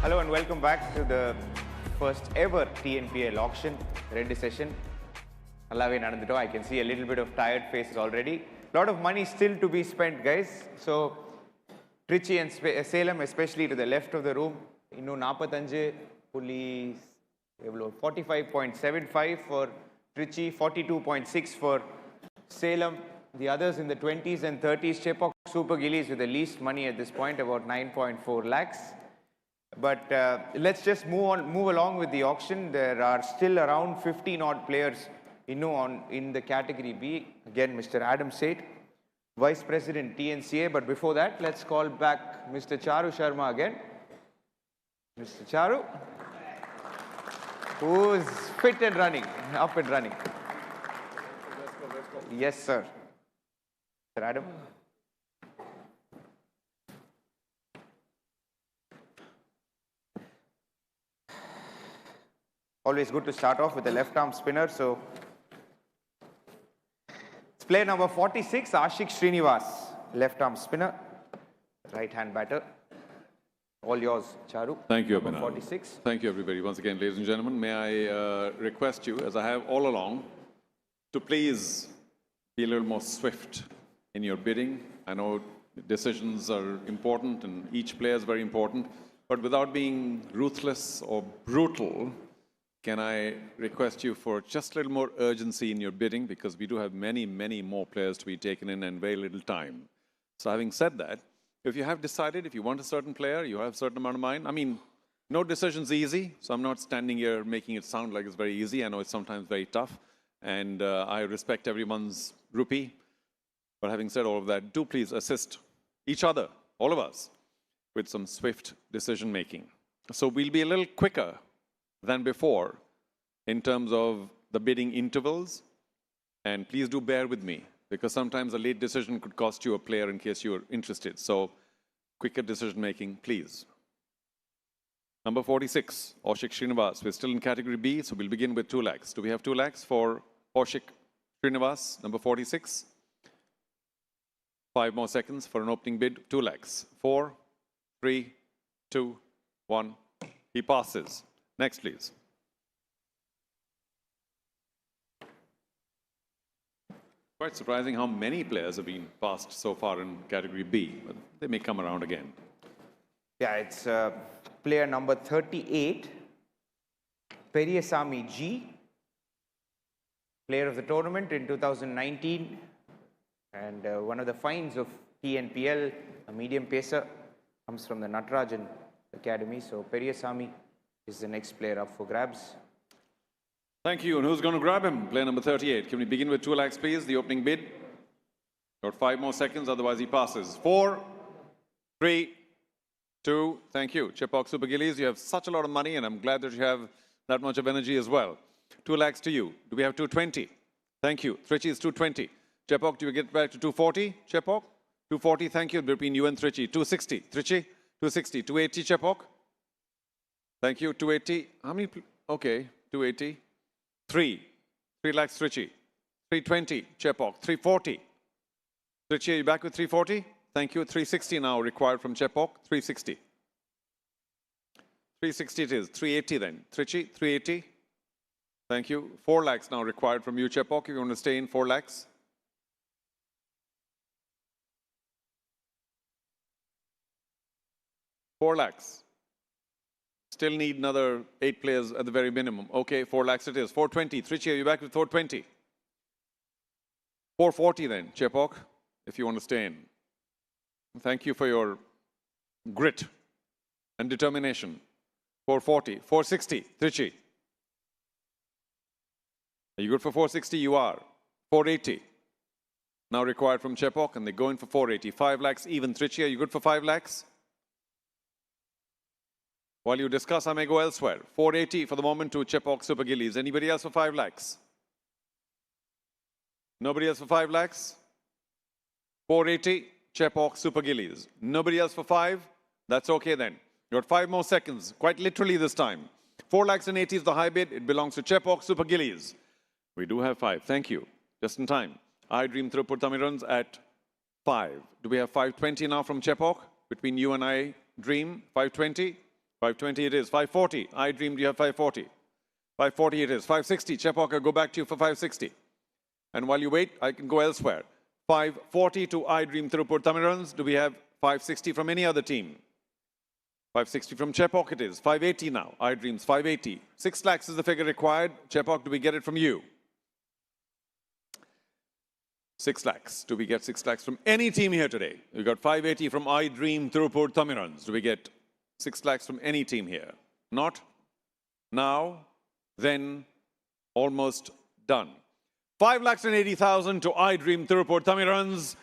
Hello and welcome back to the first ever TNPL auction, Red session. I can see a little bit of tired faces already. A lot of money still to be spent, guys. So, Trichy and Salem, especially to the left of the room, innu 45.75 for Trichy, 42.6 for Salem. The others in the 20s and 30s, Chepauk Super Gillies with the least money at this point, about 9.4 lakhs. But let's just move along with the auction. There are still around 15 odd players in the category B. Again, Mr. Adam Seth, Vice President TNCA. But before that, let's call back Mr. Charu Sharma again. Mr. Charu, who's fit and running, up and running. Let's go. Yes, sir. Mr. Adam. Always good to start off with the left arm spinner. So it's player number 46, Ashik Srinivas, left arm spinner, right hand batter. All yours, Charu. Thank you, Abhinav. 46. Thank you, everybody. Once again, ladies and gentlemen, may I request you, as I have all along, to please be a little more swift in your bidding. I know decisions are important and each player is very important, but without being ruthless or brutal, can I request you for just a little more urgency in your bidding, because we do have many, many more players to be taken in and very little time. So having said that, if you have decided, if you want a certain player, you have a certain amount of mind. I mean, no decision's easy, so I'm not standing here making it sound like it's very easy. I know it's sometimes very tough, and I respect everyone's rupee. But having said all of that, do please assist each other, all of us, with some swift decision making. So we'll be a little quicker than before in terms of the bidding intervals, and please do bear with me, because sometimes a late decision could cost you a player in case you're interested. So quicker decision making, please. Number 46, Ashik Srinivas. We're still in category B, so we'll begin with 2 lakhs. Do we have 2 lakhs for Ashik Srinivas, number 46? 5 more seconds for an opening bid, 2 lakhs. 4, 3, 2, 1. He passes. Next, please. Quite surprising how many players have been passed so far in category B, but they may come around again. Yeah, it's player number 38, Periyasamy G, player of the tournament in 2019, and one of the finds of TNPL, a medium pacer, comes from the Natarajan Academy. So Periyasamy is the next player up for grabs. Thank you. And who's going to grab him? Player number 38. Can we begin with 2 lakhs, please? The opening bid. Got 5 more seconds, otherwise he passes. 4, 3, 2. Thank you. Chepauk Super Gillies, you have such a lot of money, and I'm glad that you have that much of energy as well. 2 lakhs to you. Do we have 220? Thank you. Trichy is 220. Chepauk, do you get back to 240? Chepauk? 240, thank you. Between you and Trichy. 260. Trichy? 260. 280, Chepauk? Thank you. 280. How many? Okay. 280. 3 lakhs, Trichy. 320, Chepauk. 340. Trichy, are you back with 340? Thank you. 360 now required from Chepauk. 360. 360 it is. 380 then. Trichy, 380. Thank you. 4 lakhs now required from you, Chepauk, if you want to stay in 4 lakhs. 4 lakhs. Still need another 8 players at the very minimum. Okay, 4 lakhs it is. 420. Trichy, are you back with 420? 440 then, Chepauk, if you want to stay in. Thank you for your grit and determination. 440. 460. Trichy. Are you good for 460? You are. 480. Now required from Chepauk, and they go in for 480. 5 lakhs even. Trichy, are you good for 5 lakhs? While you discuss, I may go elsewhere. 480 for the moment to Chepauk Super Gillies. Anybody else for 5 lakhs? Nobody else for 5 lakhs? 480, Chepauk Super Gillies. Nobody else for 5? That's okay then. You got 5 more seconds, quite literally this time. 4 lakhs and 80 is the high bid. It belongs to Chepauk Super Gillies. We do have 5. Thank you. Just in time. I Dream Tirupur Tamil runs at 5. Do we have 520 now from Chepauk? Between you and I Dream, 520? 520 it is. 540. I Dream, do you have 540? 540 it is. 560. Chepauk, I'll go back to you for 560. And while you wait, I can go elsewhere. 540 to I Dream Tirupur Tamil runs. Do we have 560 from any other team? 560 from Chepauk it is. 580 now. I Dreams 580. 6 lakhs is the figure required. Chepauk, do we get it from you? 6 lakhs. Do we get 6 lakhs from any team here today? We got 580 from I Dream Tirupur Tamil runs. Do we get 6 lakhs from any team here? Not? Now? Then? Almost done. 5 lakhs and 80,000 to I Dream Tirupur Tamil runs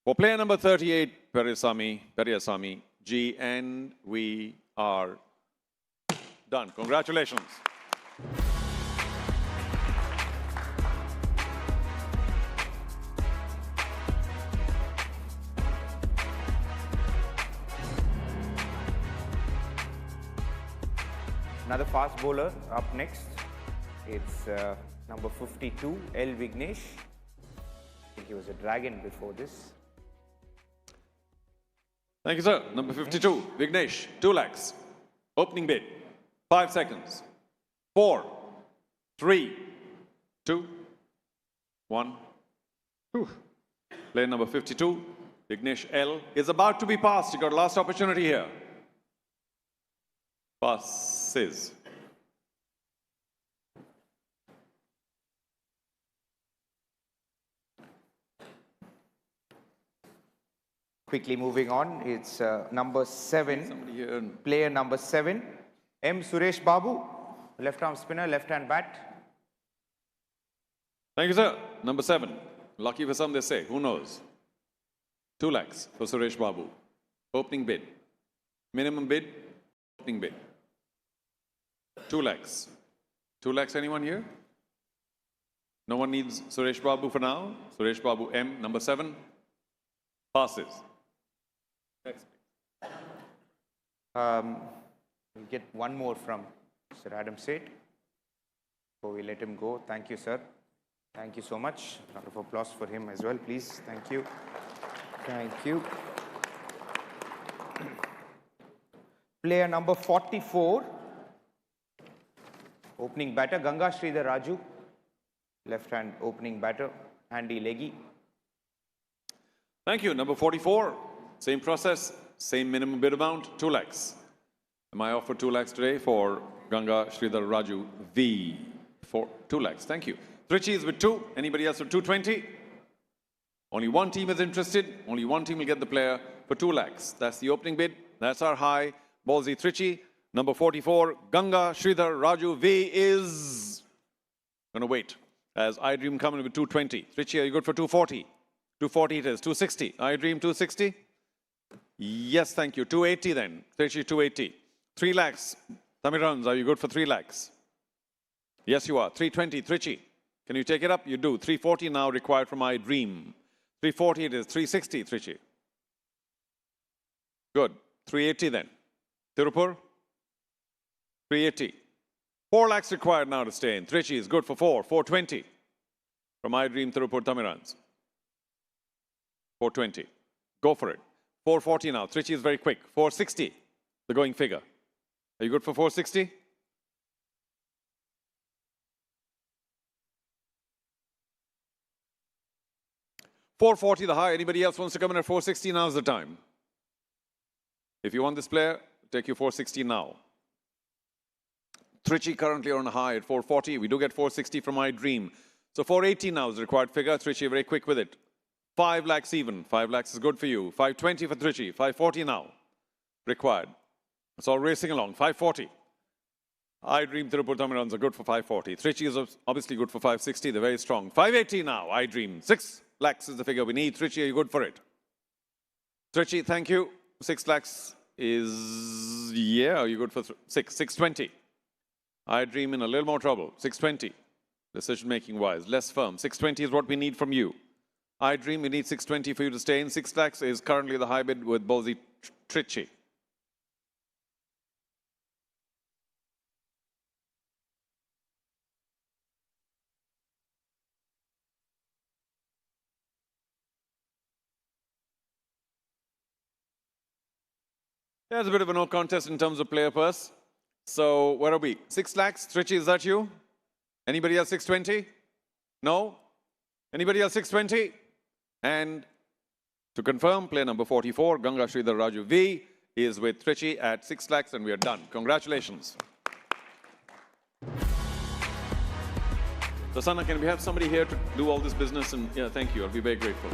for player number 38, Periyasamy G, and we are done. Congratulations. Another fast bowler up next. It's number 52, L. Vignesh. I think he was a dragon before this. Thank you, sir. Number 52, Vignesh, 2 lakhs. Opening bid, 5 seconds. 4, 3, 2, 1. Whew. Player number 52, Vignesh L, is about to be passed. You got last opportunity here. Passes. Quickly moving on, it's number 7, player number 7, M. Suresh Babu, left arm spinner, left hand bat. Thank you, sir. Number 7. Lucky for some, they say. Who knows? 2 lakhs for Suresh Babu. Opening bid. Minimum bid, opening bid. 2 lakhs. 2 lakhs, anyone here? No one needs Suresh Babu for now. Suresh Babu M, number 7. Passes. Next. We'll get one more from Sir Adam Seth before we let him go. Thank you, sir. Thank you so much. A round of applause for him as well, please. Thank you. Thank you. Player number 44. Opening batter, Ganga Sridhar Raju. Left hand opening batter, handy leggy. Thank you. Number 44. Same process, same minimum bid amount, 2 lakhs. Am I offered 2 lakhs today for Ganga Sridhar Raju V for 2 lakhs? Thank you. Trichy is with 2. Anybody else with 220? Only one team is interested. Only one team will get the player for 2 lakhs. That's the opening bid. That's our high. Ballsy Trichy. Number 44, Ganga Sridhar Raju V is going to wait. As I Dream coming with 220. Trichy, are you good for 240? 240 it is. 260. I Dream 260? Yes, thank you. 280 then. Trichy 280. 3 lakhs. Tamil runs, are you good for 3 lakhs? Yes, you are. 320. Trichy. Can you take it up? You do. 340 now required from I Dream. 340 it is. 360, Trichy. Good. 380 then. Tirupur? 380. 4 lakhs required now to stay in. Trichy is good for 4. 420 from I Dream Tirupur Tamil runs. 420. Go for it. 440 now. Trichy is very quick. 460, the going figure. Are you good for 460? $440 the high. Anybody else wants to come in at 460? Now's the time. If you want this player, take you 460 now. Trichy currently on a high at 440. We do get 460 from I Dream. So 480 now is the required figure. Trichy very quick with it. 5 lakhs even. 5 lakhs is good for you. 520 for Trichy. 540 now required. It's all racing along. 540. I Dream Tirupur Tamil runs are good for 540. Trichy is obviously good for 560. They're very strong. 580 now. I Dream. 6 lakhs is the figure we need. Trichy, are you good for it? Trichy, thank you. 6 lakhs is, yeah, are you good for 6? 620. I Dream in a little more trouble. 620. Decision making wise. Less firm. 620 is what we need from you. I Dream, we need 620 for you to stay in. 6 lakhs is currently the high bid with Ballsy Trichy. There's a bit of a no contest in terms of player purse. So where are we? 6 lakhs. Trichy, is that you? Anybody else 620? No? Anybody else 620? And to confirm, player number 44, Ganga Sridhar Raju V, is with Trichy at 6 lakhs, and we are done. Congratulations. So, Sana, can we have somebody here to do all this business? And yeah, thank you. I'll be very grateful.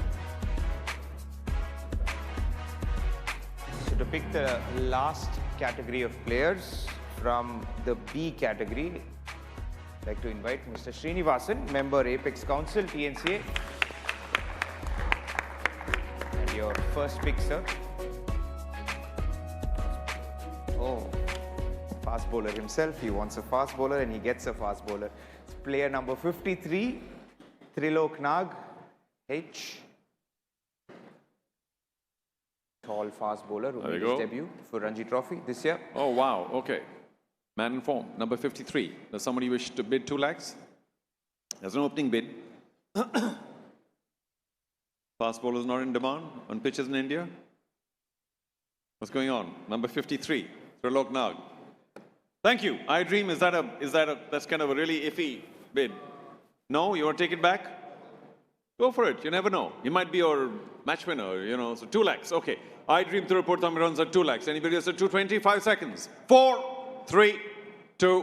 So to pick the last category of players from the B category, I'd like to invite Mr. Srinivasan, member Apex Council, TNCA. And your first pick, sir. Oh, fast bowler himself. He wants a fast bowler and he gets a fast bowler. It's player number 53, Trilok Nag, H. Tall fast bowler who made his debut for Ranji Trophy this year. Oh, wow. Okay. Man in form, number 53. Does somebody wish to bid 2 lakhs? There's an opening bid. Fast bowlers not in demand on pitches in India. What's going on? Number 53, Trilok Nag. Thank you. I Dream, that's kind of a really iffy bid. No? You want to take it back? Go for it. You never know. You might be your match winner, you know. So 2 lakhs. Okay. I Dream Tirupur runs at 2 lakhs. Anybody else at 220? 5 seconds. 4, 3, 2,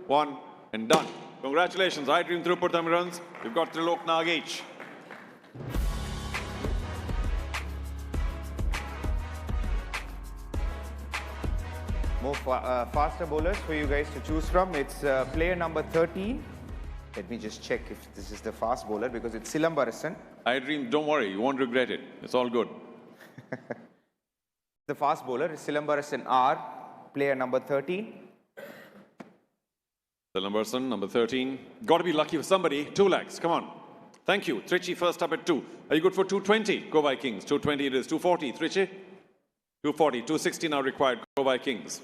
1, and done. Congratulations. I Dream Tirupur runs. We've got Trilok Nag H. More faster bowlers for you guys to choose from. It's player number 13. Let me just check if this is the fast bowler because it's Silambarasan. I Dream, don't worry, you won't regret it. It's all good. The fast bowler is Silambarasan R, player number 13. Silambarasan, number 13. Got to be lucky for somebody. 2 lakhs, come on. Thank you. Trichy first up at 2. Are you good for 220? Go Vikings. 220 it is. 240. Trichy? 240. 260 now required. Go Vikings.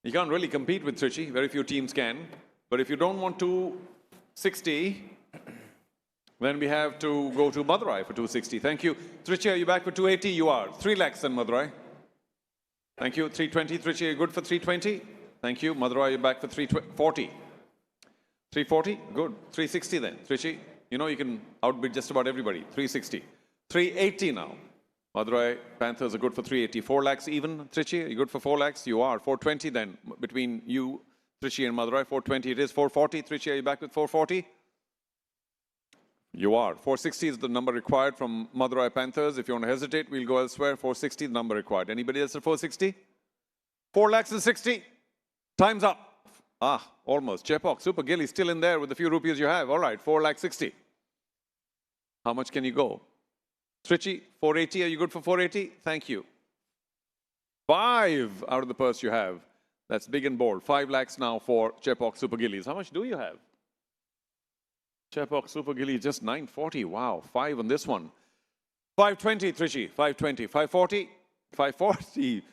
You can't really compete with Trichy. Very few teams can. But if you don't want 260, then we have to go to Madurai for 260. Thank you. Trichy, are you back for 280? You are. 3 lakhs then, Madurai. Thank you. 320. Trichy, are you good for 320? Thank you. Madurai, you're back for 340. 340? Good. 360 then. Trichy, you know you can outbid just about everybody. 360. 380 now. Madurai Panthers are good for 380. 4 lakhs even. Trichy, are you good for 4 lakhs? You are. 420 then between you, Trichy and Madurai. 420 it is. 440. Trichy, are you back with 440? You are. 460 is the number required from Madurai Panthers. If you want to hesitate, we'll go elsewhere. 460 the number required. Anybody else at 460? 4 lakhs and 60. Time's up. Ah, almost. Chepak, Super Gill is still in there with the few rupees you have. All right, 4 lakhs 60. How much can you go? Trichy, 480. Are you good for 480? Thank you. 5 out of the purse you have. That's big and bold. 5 lakhs now for Chepak Super Gillies. How much do you have? Chepak Super Gillies, just 940. Wow, 5 on this one. 520, Trichy. 520. 540. 540.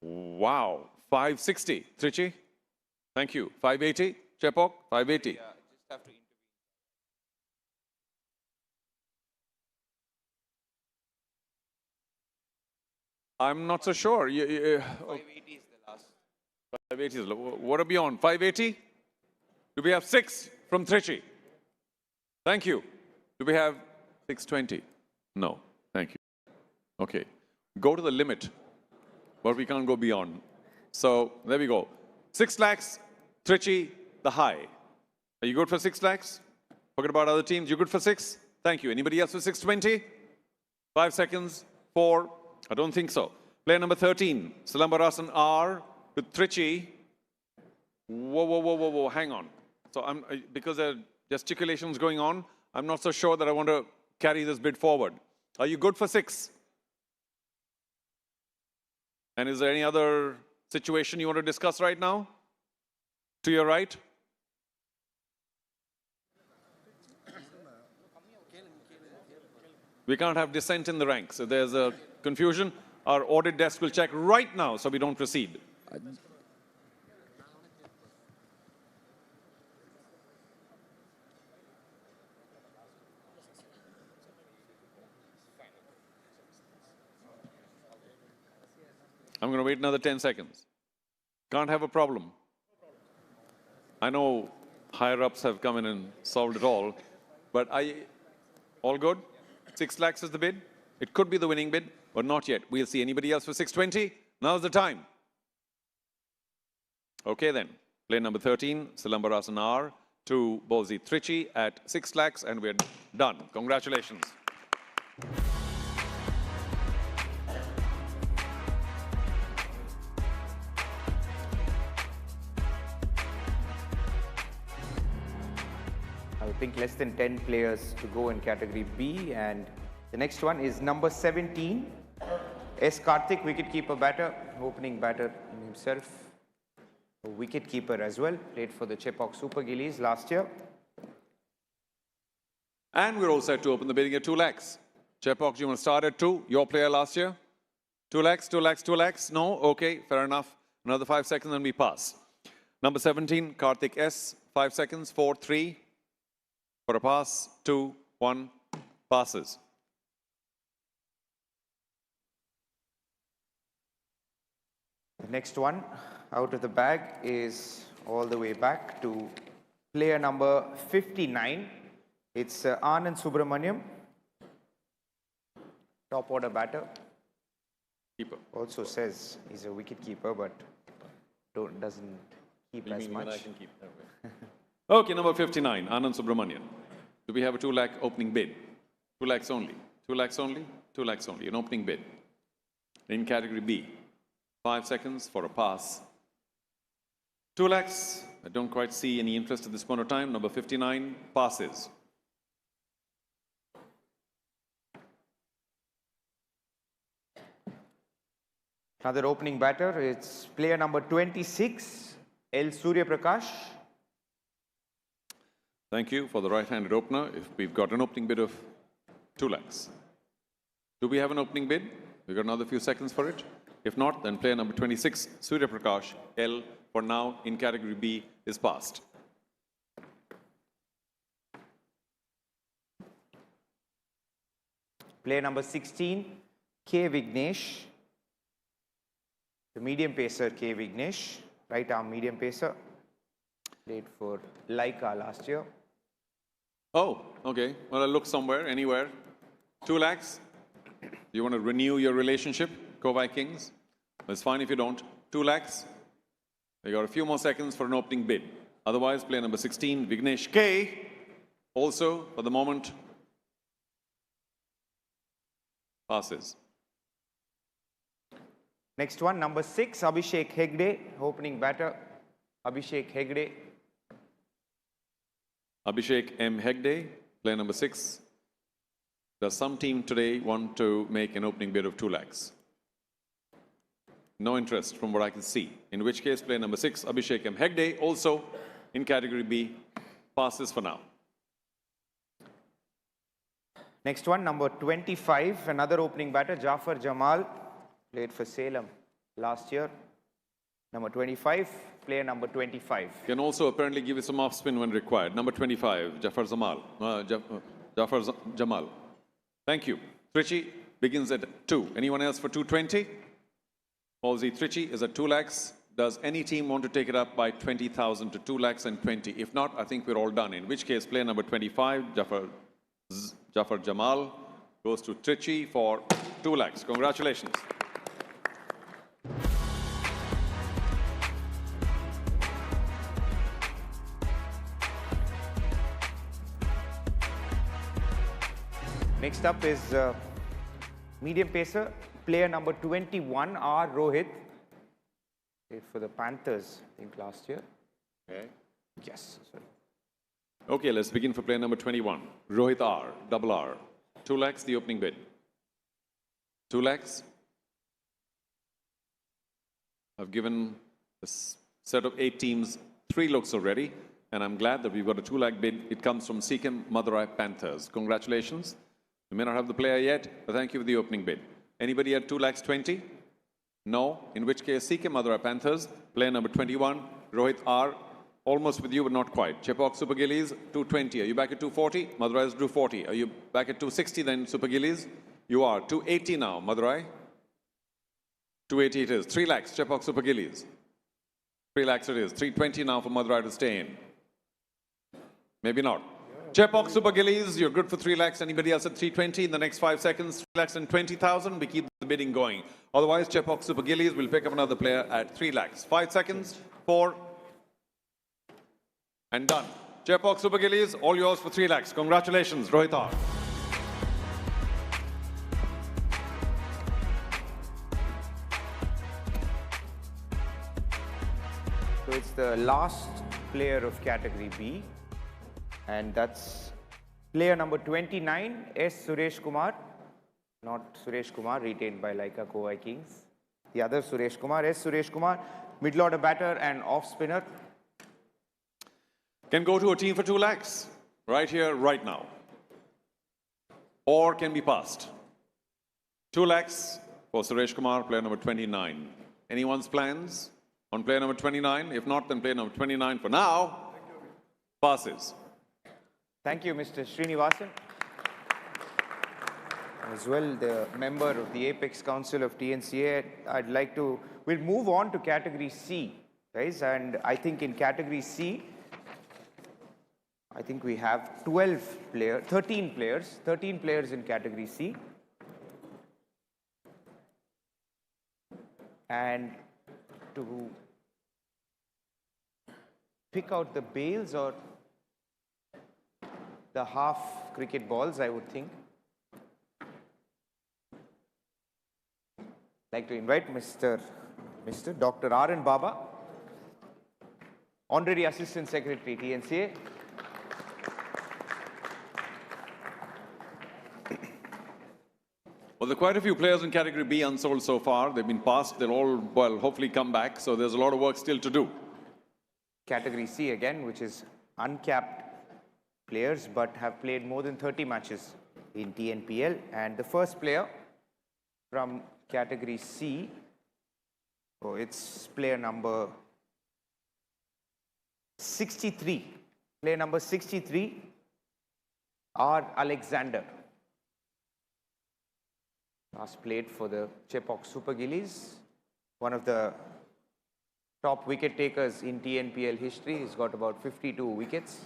Wow, 560. Trichy. Thank you. 580. Chepak, 580. Yeah, just have to intervene. I'm not so sure. 580 is the last. 580 is low. What are beyond? 580? Do we have 6 from Trichy? Thank you. Do we have 620? No. Thank you. Okay. Go to the limit, but we can't go beyond. So there we go. 6 lakhs, Trichy, the high. Are you good for 6 lakhs? Forget about other teams. You good for 6? Thank you. Anybody else for 620? 5 seconds. 4. I don't think so. Player number 13, Silambarasan R with Trichy. Whoa. Hang on. So because there are gesticulations going on, I'm not so sure that I want to carry this bid forward. Are you good for 6? And is there any other situation you want to discuss right now? To your right? We can't have dissent in the ranks. If there's a confusion, our audit desk will check right now so we don't proceed. I'm going to wait another 10 seconds. Can't have a problem. I know higher-ups have come in and solved it all, but all good? 6 lakhs is the bid. It could be the winning bid, but not yet. We'll see. Anybody else for 620? Now's the time. Okay then. Play number 13, Silambarasan R to Bolzi Trichy at 6 lakhs, and we're done. Congratulations. I think less than 10 players to go in category B, and the next one is number 17, S. Karthik, wicket-keeper batter, opening batter himself, a wicket-keeper as well, played for the Chepauk Super Gillies last year. And we're all set to open the bidding at 2 lakhs. Chepauk, do you want to start at 2? Your player last year? 2 lakhs, 2 lakhs, 2 lakhs? No? Okay, fair enough. Another 5 seconds and we pass. Number 17, Karthik S, 5 seconds, 4, 3. For a pass, 2, 1, passes. The next one out of the bag is all the way back to player number 59. It's Anand Subramaniam, top order batter. Keeper. Also says he's a wicket keeper, but doesn't keep as much. I can keep that way. Okay, number 59, Anand Subramanian. Do we have a 2 lakh opening bid? 2 lakhs only. 2 lakhs only. 2 lakhs only. An opening bid. In category B. 5 seconds for a pass. 2 lakhs. I don't quite see any interest at this point of time. Number 59 passes. Another opening batter, it's player number 26, L. Surya Prakash. Thank you for the right-handed opener. If we've got an opening bid of 2 lakhs. Do we have an opening bid? We've got another few seconds for it. If not, then player number 26, Surya Prakash, L, for now in category B, is passed. Player number 16, K. Vignesh. The medium pacer, K. Vignesh, right arm medium pacer. Played for Laika last year. Oh, okay. Well, I'll look somewhere, anywhere. 2 lakhs. You want to renew your relationship, Kovai Kings? It's fine if you don't. 2 lakhs. We got a few more seconds for an opening bid. Otherwise, player number 16, Vignesh K. Also, for the moment, passes. Next one, number 6, Abhishek Hegde, opening batter. Abhishek Hegde. Abhishek M. Hegde, player number 6. Does some team today want to make an opening bid of 2 lakhs? No interest from what I can see. In which case, player number 6, Abhishek M. Hegde, also in category B, passes for now. Next one, number 25, another opening batter, Jafar Jamal, played for Salem last year. Number 25, player number 25. Can also apparently give you some off spin when required. Number 25, Jafar Jamal. Thank you. Trichy begins at 2. Anyone else for 220? Bolzi Trichy is at 2 lakhs. Does any team want to take it up by 20,000 to 2 lakhs and 20? If not, I think we're all done. In which case, player number 25, Jafar Jamal, goes to Trichy for 2 lakhs. Congratulations. Next up is medium pacer, player number 21, R. Rohit. Played for the Panthers, I think, last year. Okay. Yes, sorry. Okay, let's begin for player number 21. Rohit R, double R. 2 lakhs, the opening bid. 2 lakhs. I've given a set of 8 teams 3 looks already, and I'm glad that we've got a 2 lakh bid. It comes from Sikkim Madurai Panthers. Congratulations. We may not have the player yet, but thank you for the opening bid. Anybody at 2 lakhs 20? No. In which case, Sikkim Madurai Panthers, player number 21, Rohit R, almost with you, but not quite. Chepauk Super Gillies, 220. Are you back at 240? Madurai is 240. Are you back at 260 then, Super Gillies? You are. 280 now, Madurai. 280 it is. 3 lakhs, Chepak Super Gillies. 3 lakhs it is. 320 now for Madurai to stay in. Maybe not. Chepak Super Gillies, you're good for 3 lakhs. Anybody else at 320 in the next 5 seconds? 3 lakhs and 20,000. We keep the bidding going. Otherwise, Chepak Super Gillies will pick up another player at 3 lakhs. 5 seconds. 4. And done. Chepak Super Gillies, all yours for 3 lakhs. Congratulations, Rohit. So it's the last player of category B, and that's player number 29, S. Suresh Kumar. Not Suresh Kumar, retained by Laika Kowai Kings. The other Suresh Kumar, S. Suresh Kumar, middle order batter and off spinner. Can go to a team for 2 lakhs, right here, right now. Or can be passed. 2 lakhs for Suresh Kumar, player number 29. Anyone's plans on player number 29? If not, then player number 29 for now passes. Thank you, Mr. Srinivasan. As well, the member of the Apex Council of TNCA, I'd like to, we'll move on to category C, guys. And I think in category C, I think we have 13 players in category C. And to pick out the bails or the half cricket balls, I would think. I'd like to invite Mr. Dr. R.N. Baba, Honorary Assistant Secretary, TNCA. Well, there are quite a few players in category B unsold so far. They've been passed. They'll all, well, hopefully come back. So there's a lot of work still to do. Category C again, which is uncapped players but have played more than 30 matches in TNPL. And the first player from category C, it's player number 63. Player number 63, R. Alexander. Last played for the Chepak Super Gillies, one of the top wicket takers in TNPL history. He's got about 52 wickets.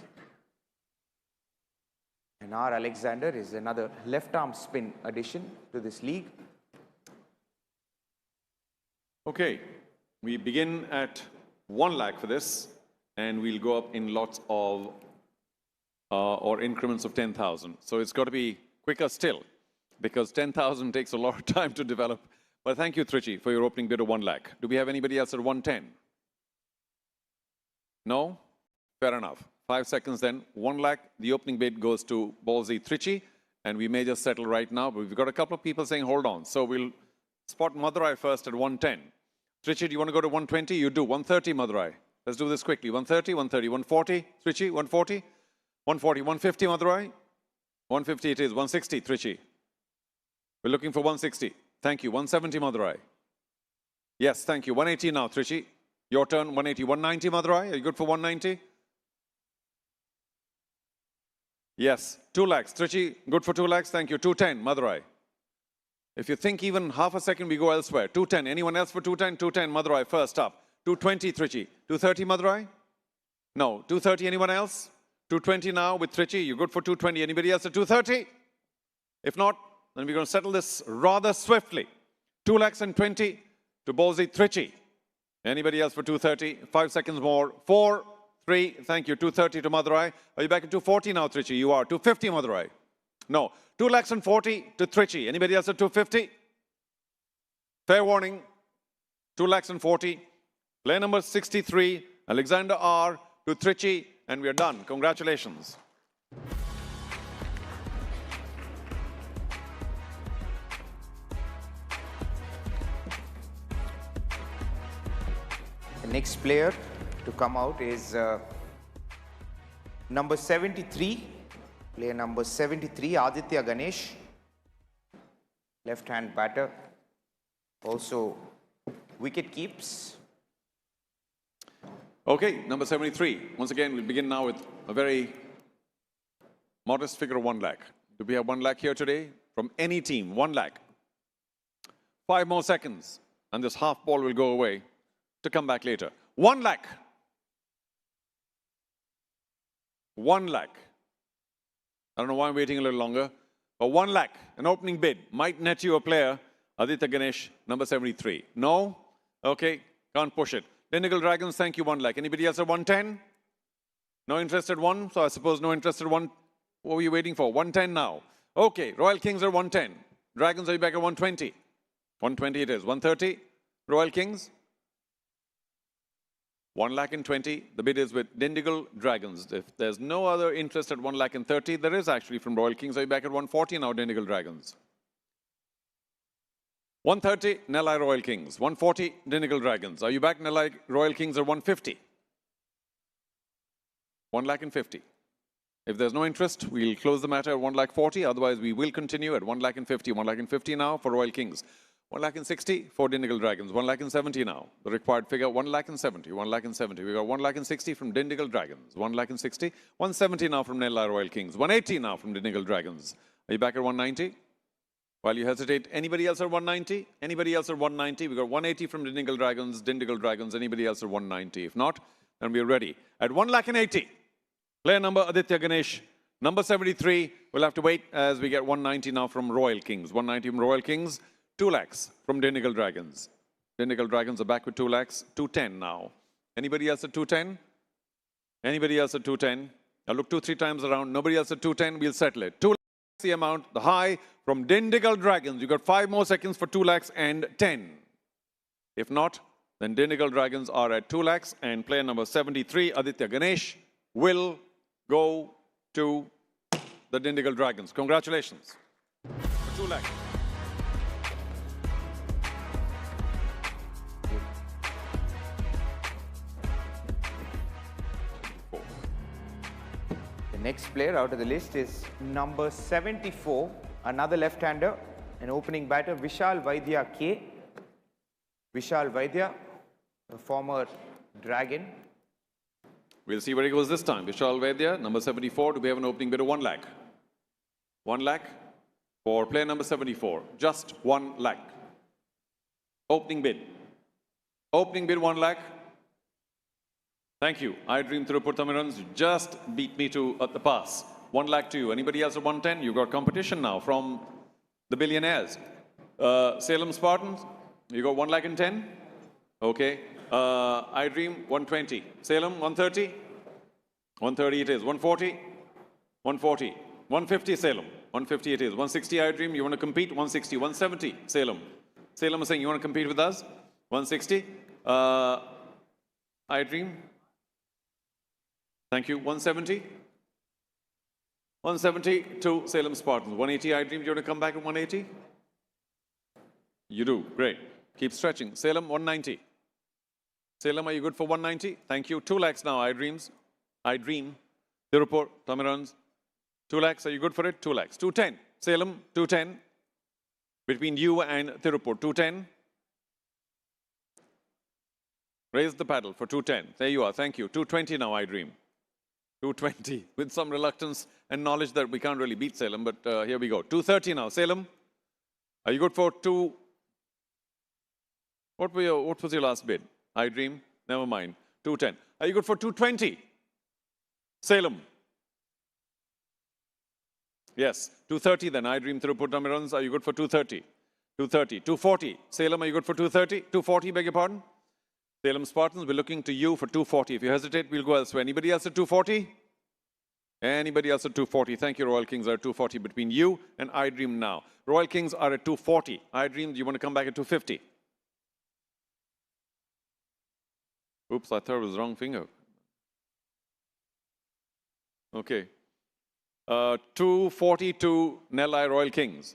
And R. Alexander is another left-arm spin addition to this league. Okay, we begin at 1 lakh for this, and we'll go up in lots of, or increments of 10,000. So it's got to be quicker still, because 10,000 takes a lot of time to develop. But thank you, Trichy, for your opening bid of 1 lakh. Do we have anybody else at 110? No? Fair enough. 5 seconds then. 1 lakh, the opening bid goes to Ballsy Trichy, and we may just settle right now, but we've got a couple of people saying, hold on. So we'll spot Madurai first at 110. Trichy, do you want to go to 120? You do. 130, Madurai. Let's do this quickly. 130, 130, 140. Trichy, 140. 140, 150, Madurai. 150 it is. 160, Trichy. We're looking for 160. Thank you. 170, Madurai. Yes, thank you. 180 now, Trichy. Your turn. 180. 190, Madurai. Are you good for 190? Yes. 2 lakhs. Trichy, good for 2 lakhs. Thank you. 210, Madurai. If you think even half a second, we go elsewhere. 210. Anyone else for 210? 210, Madurai. First up. 220, Trichy. 230, Madurai? No. 230, anyone else? 220 now with Trichy. You're good for 220. Anybody else at 230? If not, then we're going to settle this rather swiftly. 2 lakhs and 20 to Ballsy Trichy. Anybody else for 230? 5 seconds more. 4, 3, thank you. 230 to Madurai. Are you back at 240 now, Trichy? You are. 250, Madurai. No. 2 lakhs and 40 to Trichy. Anybody else at 250? Fair warning. 2 lakhs and 40. Player number 63, Alexander R. to Trichy. And we are done. Congratulations. The next player to come out is number 73, player number 73, Aditya Ganesh, left-hand batter, also wicket keeps. Okay, number 73. Once again, we'll begin now with a very modest figure of 1 lakh. Do we have 1 lakh here today? From any team, 1 lakh. 5 more seconds. and this half ball will go away to come back later. 1 lakh. 1 lakh. I don't know why I'm waiting a little longer, but 1 lakh, an opening bid, might net you a player. Aditya Ganesh, number 73. No? Okay, can't push it. Dindigul Dragons, thank you, 1 lakh. Anybody else at 110? No interested one? So I suppose no interested one. What were you waiting for? 110 now. Okay, Royal Kings are 110. Dragons, are you back at 120? 120 it is. 130, Royal Kings. 1 lakh and 20. The bid is with Dindigul Dragons. If there's no other interest at 1 lakh and 30, there is actually from Royal Kings. Are you back at 140 now, Dindigul Dragons? 130, Nellai Royal Kings. 140, Dindigul Dragons. Are you back, Nellai Royal Kings at 150? 1 lakh and 50. If there's no interest, we'll close the matter at 1 lakh 40. Otherwise, we will continue at 1 lakh and 50. 1 lakh and 50 now for Royal Kings. 1 lakh and 60 for Dindigul Dragons. 1 lakh and 70 now. The required figure, 1 lakh and 70. 1 lakh and 70. We got 1 lakh and 60 from Dindigul Dragons. 1 lakh and 60. 170 now from Nellai Royal Kings. 180 now from Dindigul Dragons. Are you back at 190? While you hesitate, anybody else at 190? Anybody else at 190? We got 180 from Dindigul Dragons. Anybody else at 190? If not, then we're ready. At 1 lakh and 80. Player number Aditya Ganesh, number 73. We'll have to wait as we get 190 now from Royal Kings. 190 from Royal Kings, 2 lakhs from Dindigul Dragons. Dindigul Dragons are back with 2 lakhs, 210 now. Anybody else at 210? Anybody else at 210? I'll look 2-3 times around. Nobody else at 210, we'll settle it. 2 lakhs the amount, the high from Dindigul Dragons. You got 5 more seconds for 2 lakhs and 10. If not, then Dindigul Dragons are at 2 lakhs and player number 73, Aditya Ganesh, will go to the Dindigul Dragons. Congratulations. For 2 lakhs. The next player out of the list is number 74, another left-hander, an opening batter, Vishal Vaidya K. Vishal Vaidya, a former Dragon. We'll see where he goes this time. Vishal Vaidya, number 74. Do we have an opening bid of 1 lakh? 1 lakh for player number 74. Just 1 lakh. Opening bid. Opening bid 1 lakh. Thank you. I Dream Tirupur Tamirans just beat me to the pass. 1 lakh to you. Anybody else at 110? You've got competition now from the billionaires. Salem Spartans, you got 1 lakh and 10. Okay. I Dream 120. Salem 130. 130 it is. 140. 140. 150 Salem. 150 it is. 160 I Dream. You want to compete? 160. 170 Salem. Salem is saying you want to compete with us? 160. I Dream. Thank you. 170. 170 to Salem Spartans. 180 I Dream. Do you want to come back at 180? You do. Great. Keep stretching. Salem 190. Salem, are you good for 190? Thank you. 2 lakhs now, I Dream. Tirupur, Tamirans. 2 lakhs, are you good for it? 2 lakhs. 210. Salem, 210. Between you and Tirupur, 210. Raise the paddle for 210. There you are. Thank you. 220 now, I Dream. 220. With some reluctance and knowledge that we can't really beat Salem, but here we go. 230 now. Salem, are you good for 2? What was your last bid? I Dream, never mind. 210. Are you good for 220? Salem. Yes. 230 then. I Dream Tirupur Tamirans. Are you good for 230? 230. 240. Salem, are you good for 230? 240, beg your pardon? Salem Spartans, we're looking to you for 240. If you hesitate, we'll go elsewhere. Anybody else at 240? Anybody else at 240? Thank you, Royal Kings are at 240 between you and I Dream now. Royal Kings are at 240. I Dream, do you want to come back at 250? Oops, I thought it was the wrong finger. Okay. 242 Nellai Royal Kings.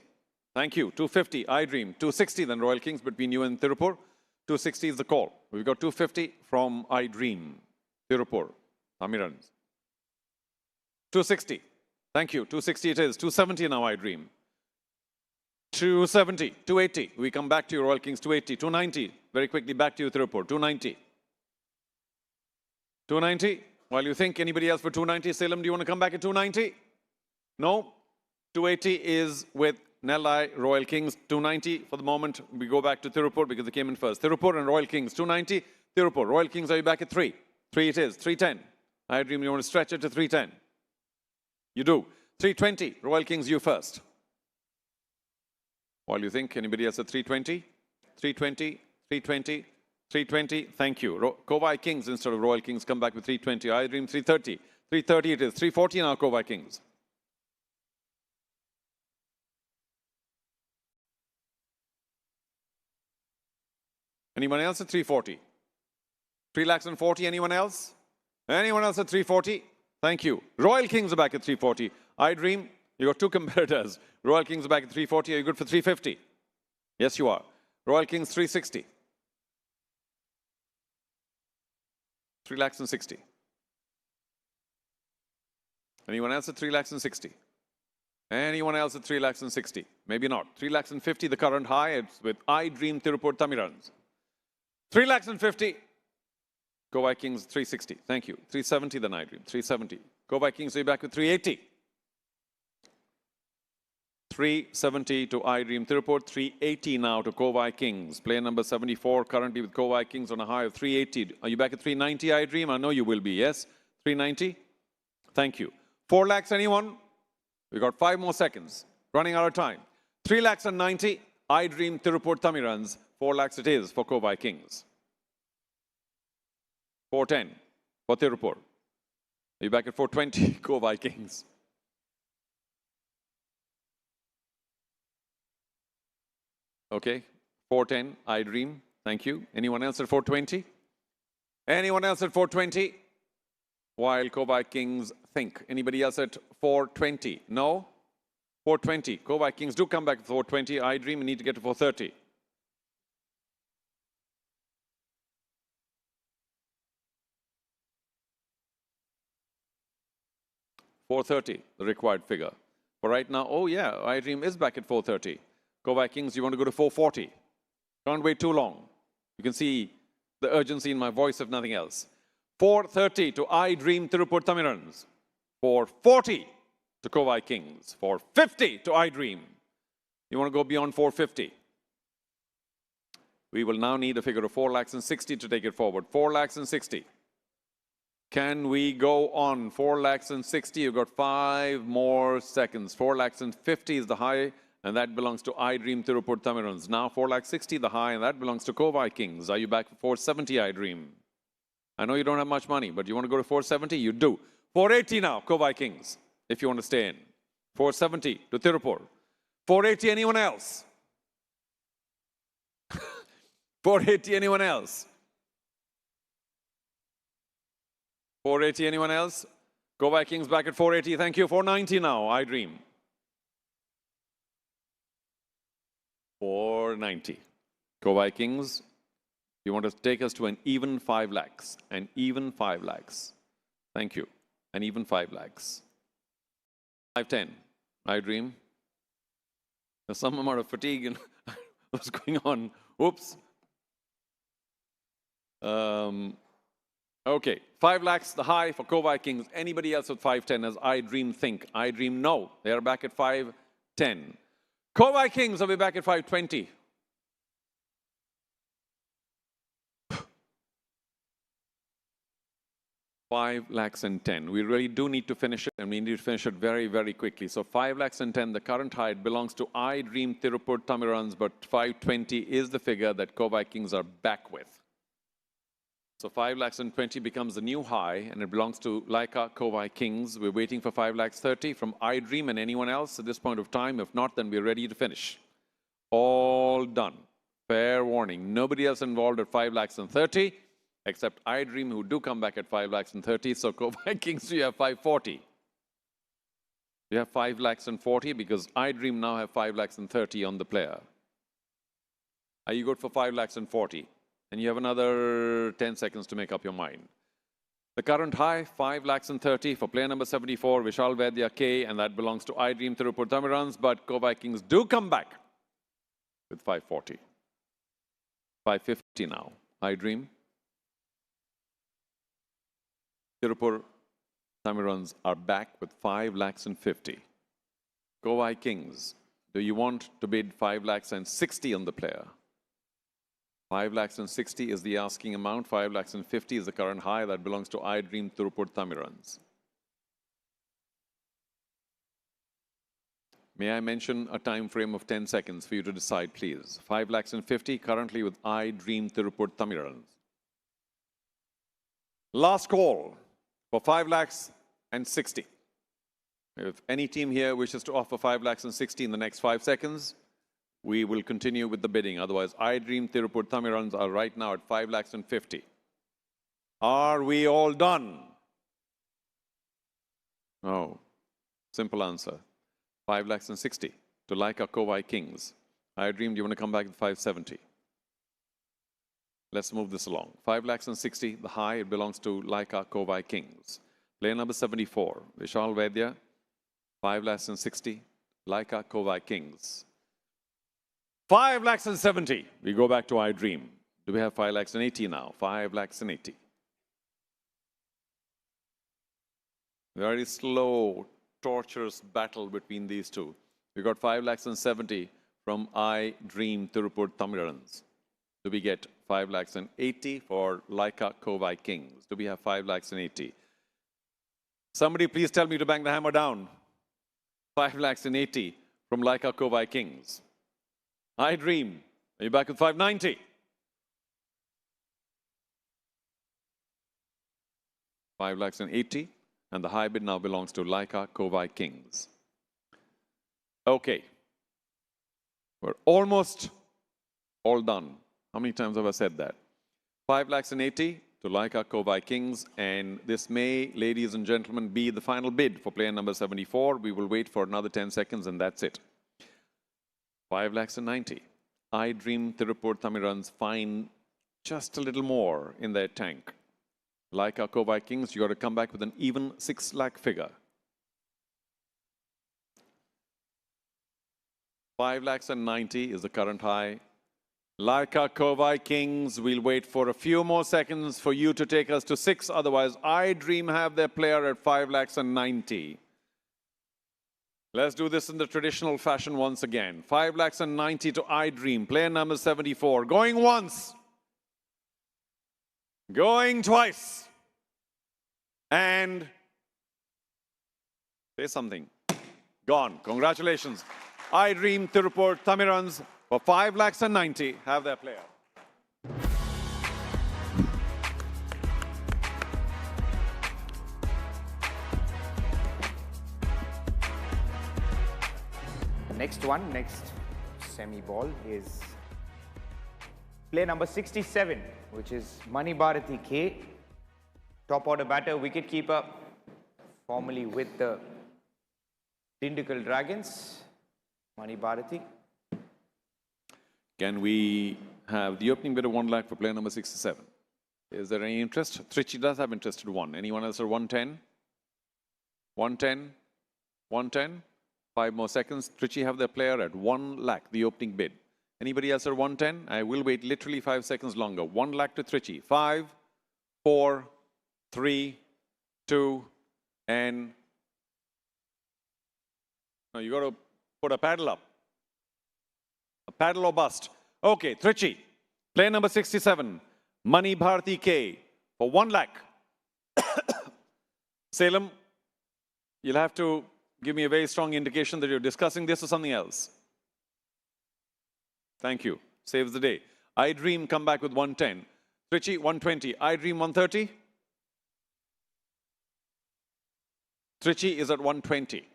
Thank you. 250 I Dream. 260 then Royal Kings between you and Tirupur. 260 is the call. We've got 250 from I Dream. Tirupur. Tamirans. 260. Thank you. 260 it is. 270 now I Dream. 270. 280. We come back to you, Royal Kings. 280. 290. Very quickly back to you, Tirupur. 290. 290. While you think, anybody else for 290? Salem, do you want to come back at 290? No. 280 is with Nellai, Royal Kings, 290. For the moment, we go back to Tirupur because they came in first. Tirupur and Royal Kings, 290. Tirupur, Royal Kings, are you back at 3? 3 it is, 310. I dream you want to stretch it to 310. You do. 320, Royal Kings, you first. While you think, anybody else at 320? 320, 320, 320, thank you. Kovai Kings instead of Royal Kings come back with 320. I dream 330. 330 it is. 340 now, Kovai Kings. Anyone else at 340? 3,40,000, anyone else? Anyone else at 340? Thank you. Royal Kings are back at 340. I dream, you got two competitors. Royal Kings are back at 340. Are you good for 350? Yes, you are. Royal Kings 360. 3,60,000. Anyone else at 3,60,000? Anyone else at 3,60,000? Maybe not. 3,50,000, the current high. It's with I Dream Tirupur Tamirans. 3,50,000. Kovai Kings 360. Thank you. 370 then I Dream. 370. Kovai Kings are you back with 380. 370 to I Dream Tirupur. 380 now to Kovai Kings. Player number 74 currently with Kovai Kings on a high of 380. Are you back at 390 I Dream? I know you will be. Yes? 390. Thank you. 4 lakhs anyone? We got 5 more seconds. Running out of time. 3,90,000. I Dream Tirupur Tamirans. 4 lakhs it is for Kovai Kings. 410 for Tirupur. Are you back at 420? Kovai Kings. Okay. 410, I Dream. Thank you. Anyone else at 420? Anyone else at 420? While Kovai Kings think. Anybody else at 420? No? 420. Kovai Kings do come back at 420. I Dream, we need to get to 430. $430, the required figure. For right now, oh yeah, I Dream is back at 430. Kovai Kings, you want to go to 440. Can't wait too long. You can see the urgency in my voice, if nothing else. 430 to I Dream Tirupur Tamirans. 440 to Kovai Kings. 450 to I Dream. You want to go beyond 450. We will now need a figure of 4,60,000 to take it forward. 4,60,000. Can we go on? 4,60,000. You've got 5 more seconds. 4,50,000 is the high, and that belongs to I Dream Tirupur Tamirans. Now 4,60,000 the high, and that belongs to Kovai Kings. Are you back for 470 I Dream? I know you don't have much money, but you want to go to 470? You do. 480 now, Kovai Kings, if you want to stay in. 470 to Tirupur. 480, anyone else? 480, anyone else? 480, anyone else? Kovai Kings back at 480. Thank you. 490 now, I Dream. 490. Kovai Kings, you want to take us to an even 5 lakhs. An even 5 lakhs. Thank you. An even 5 lakhs. 510. I Dream. There's some amount of fatigue in what's going on. Oops. Okay, 5 lakhs, the high for Kovai Kings. Anybody else with 510 as I Dream think? I Dream no. They are back at 510. Kovai Kings will be back at 520. $5,10,000. We really do need to finish it, and we need to finish it very, very quickly. So $5,10,000, the current high belongs to I Dream Tirupur Tamirans, but 520 is the figure that Kovai Kings are back with. So $5,20,000 becomes the new high, and it belongs to Laika Kovai Kings. We're waiting for $5,30,000 from I Dream and anyone else at this point of time. If not, then we're ready to finish. All done. Fair warning. Nobody else involved at $5,30,000 except I Dream, who do come back at $5,30,000. So Kovai Kings, you have 540. You have 5,40,000 because I Dream now have 5,30,000 on the player. Are you good for 5,40,000? And you have another 10 seconds to make up your mind. The current high, 5,30,000 for player number 74, Vishal Vaidya K, and that belongs to I Dream Tirupur Tamirans, but Kovai Kings do come back with 540. 550 now, I Dream. Tirupur Tamirans are back with 5,50,000. Kovai Kings Do you want to bid 5 lakhs and 60 on the player? 5 lakhs and 60 is the asking amount. 5 lakhs and 50 is the current high. That belongs to I Dream Tirupur Thamirans. May I mention a time frame of 10 seconds for you to decide, please? 5 lakhs and 50 currently with I Dream Tirupur Thamirans. Last call for 5 lakhs and 60. If any team here wishes to offer 5 lakhs and 60 in the next 5 seconds, we will continue with the bidding. Otherwise, I Dream Tirupur Thamirans are right now at 5 lakhs and 50. Are we all done? No. Simple answer. 5 lakhs and 60 to Laika Kovai Kings. I Dream, do you want to come back with 570? Let's move this along. 5 lakhs and 60, the high, it belongs to Laika Kovai Kings. Player number 74, Vishal Vaidya. 5 lakhs and 60, Laika Kovai Kings. 5 lakhs and 70. We go back to I Dream. Do we have 5 lakhs and 80 now? 5 lakhs and 80. Very slow, torturous battle between these two. We got 5 lakhs and 70 from I Dream Tirupur Thamirans. Do we get 5 lakhs and 80 for Laika Kovai Kings? Do we have 5 lakhs and 80? Somebody please tell me to bang the hammer down. 5 lakhs and 80 from Laika Kovai Kings. I Dream, are you back with 590? 5 lakhs and 80, and the high bid now belongs to Laika Kovai Kings. Okay. We're almost all done. How many times have I said that? 5 lakhs and 80 to Laika Kovai Kings, and this may, ladies and gentlemen, be the final bid for player number 74. We will wait for another 10 seconds, and that's it. 5 lakhs and 90. I Dream Tirupur Thamirans find just a little more in their tank. Laika Kovai Kings, you got to come back with an even 6 lakh figure. 5 lakhs and 90 is the current high. Laika Kovai Kings, we'll wait for a few more seconds for you to take us to 6. Otherwise, I Dream have their player at 5 lakhs and 90. Let's do this in the traditional fashion once again. 5 lakhs and 90 to I Dream, player number 74. Going once. Going twice. And say something. Gone. Congratulations. I Dream Tirupur Thamirans for 5 lakhs and 90 have their player. Next semi-ball is player number 67, which is Mani Bharati K. Top order batter, wicketkeeper, formerly with the Dindigul Dragons. Mani Bharati. Can we have the opening bid of 1 lakh for player number 67? Is there any interest? Trichy does have interest at 1. Anyone else at 110? 110? 110? 5 more seconds. Trichy have their player at 1 lakh, the opening bid. Anybody else at 110? I will wait literally 5 seconds longer. 1 lakh to Trichy. 5, 4, 3, 2, and... No, you got to put a paddle up. A paddle or bust. Okay, Trichy. Player number 67. Mani Bharati K for 1 lakh. Salem, you'll have to give me a very strong indication that you're discussing this or something else. Thank you. Saves the day. I Dream come back with 110. Trichy, 120. I Dream 130. Trichy is at 120.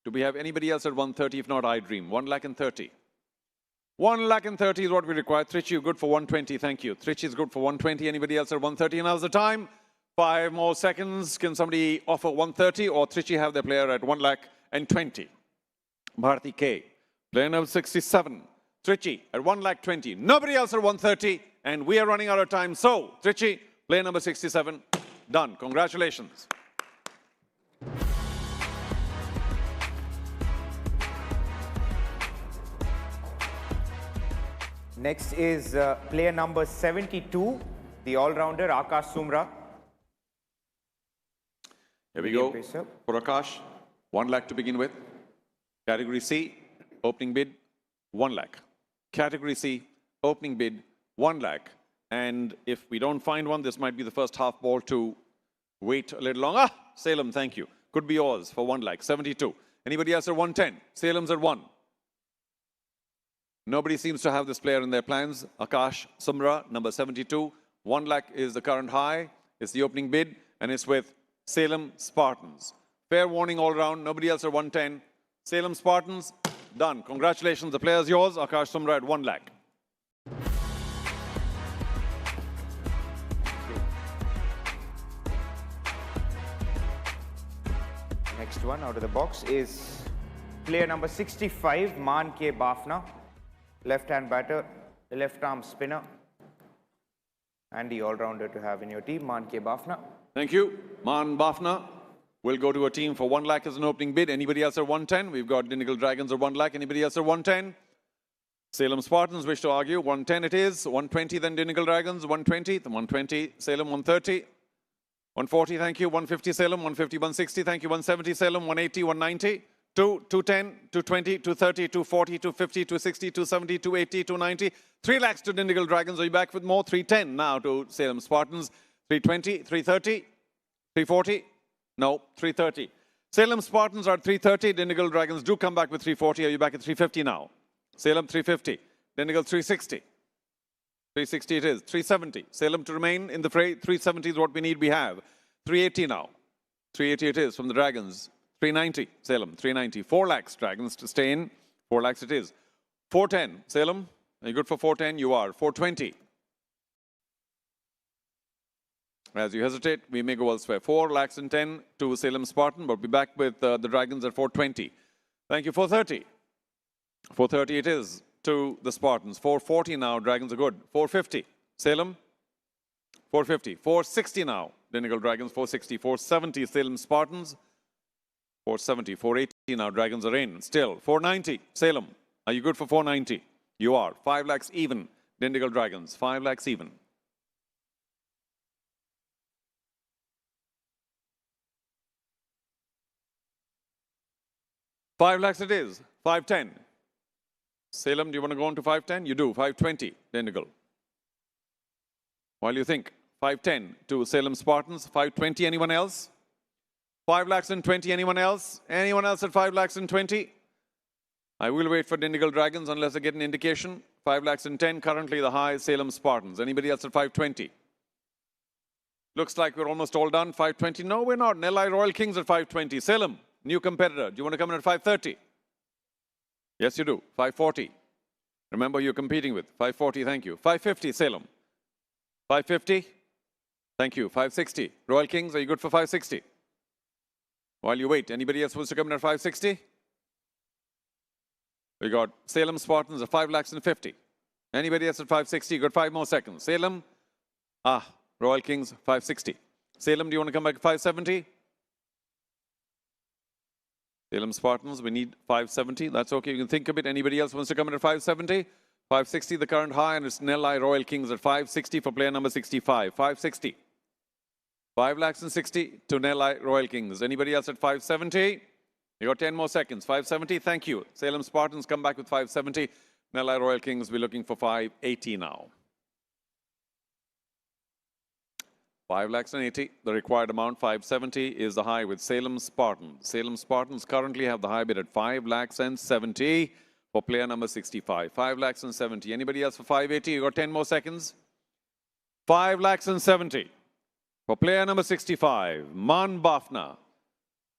Do we have anybody else at 130? If not, I Dream. 1 lakh and 30. 1 lakh and 30 is what we require. Trichy, you're good for 120. Thank you. Trichy is good for 120. Anybody else at 130? And now's the time. 5 more seconds. Can somebody offer 130 or Trichy have their player at 1 lakh and 20? Bharati K. Player number 67. Trichy at 1 lakh 20. Nobody else at 130. And we are running out of time. So, Trichy, player number 67, done. Congratulations. Next is player number 72, the all-rounder Akash Sumra. Here we go. For Akash, 1 lakh to begin with. Category C. opening bid, 1 lakh. Category C, opening bid, 1 lakh. And if we don't find one, this might be the first half ball to wait a little longer. Salem, thank you. Could be yours for 1 lakh, 72. Anybody else at 110? Salem's at 1. Nobody seems to have this player in their plans. Akash Sumra, number 72. 1 lakh is the current high. It's the opening bid, and it's with Salem Spartans. Fair warning all around. Nobody else at 110. Salem Spartans, done. Congratulations. The player's yours. Akash Sumra at 1 lakh. Next one out of the box is player number 65, Man K. Bafna. Left-hand batter, left-arm spinner. And the all-rounder to have in your team, Man K. Bafna. Thank you. Man Bafna will go to a team for 1 lakh as an opening bid. Anybody else at 110? We've got Dinnigal Dragons at 1 lakh. Anybody else at 110? Salem Spartans wish to argue. 110 it is. 120 then Dinnigal Dragons. 120. The 120. Salem 130. 140, thank you. 150 Salem. 150, 160, thank you. 170 Salem. 180, 190. 210, 220, 230, 240, 250, 260, 270, 280, 290. 3 lakhs to Dinnigal Dragons. Are you back with more? 310 now to Salem Spartans. 320, 330, 340. No, 330. Salem Spartans are at 330. Dinnigal Dragons do come back with 340. Are you back at 350 now? Salem 350. Dinnigal 360. 360 it is. 370. Salem to remain in the fray. 370 is what we need. We have 380 now. 380 it is from the Dragons. 390. Salem 390. 4 lakhs Dragons to stay in. 4 lakhs it is. 410. Salem, are you good for 410? You are. 420. As you hesitate, we may go elsewhere. 4 lakhs and 10 to Salem Spartan, but we'll be back with the Dragons at 420. Thank you. 430. 430 it is to the Spartans. 440 now. Dragons are good. 450. Salem. 450. 460 now. Dinnigal Dragons. 460. 470 Salem Spartans. 470. 480 now. Dragons are in. Still. 490. Salem. Are you good for 490? You are. 5 lakhs even. Dinnigal Dragons. 5 lakhs even. $5 lakhs it is. 510. Salem, do you want to go on to 510? You do. 520. Dinnigal. While you think. 510 to Salem Spartans. 520. Anyone else? 5 lakhs and 20. Anyone else? Anyone else at 5 lakhs and 20? I will wait for Dinnigal Dragons unless I get an indication. 5 lakhs and 10. Currently the high Salem Spartans. Anybody else at 520? Looks like we're almost all done. 520. No, we're not. Nelai Royal Kings at 520. Salem, new competitor. Do you want to come in at 530? Yes, you do. 540. Remember, you're competing with. 540, thank you. 550, Salem. 550. Thank you. 560. Royal Kings, are you good for 560? While you wait, anybody else wants to come in at 560? We got Salem Spartans at 5 lakhs and 50. Anybody else at 560? Got 5 more seconds. Salem. Royal Kings, 560. Salem, do you want to come back at 570? Salem Spartans, we need 570. That's okay. You can think a bit. Anybody else wants to come in at 570? 560, the current high, and it's Nelai Royal Kings at 560 for player number 65. 560. 5 lakhs and 60 to Nelai Royal Kings. Anybody else at 570? You got 10 more seconds. 570, thank you. Salem Spartans come back with 570. Nelai Royal Kings, we're looking for 580 now. 5 lakhs and 80, the required amount. 570 is the high with Salem Spartans. Salem Spartans currently have the high bid at 5 lakhs and 70 for player number 65. 5 lakhs and 70. Anybody else for 580? You got 10 more seconds. 5 lakhs and 70 for player number 65. Man Bafna.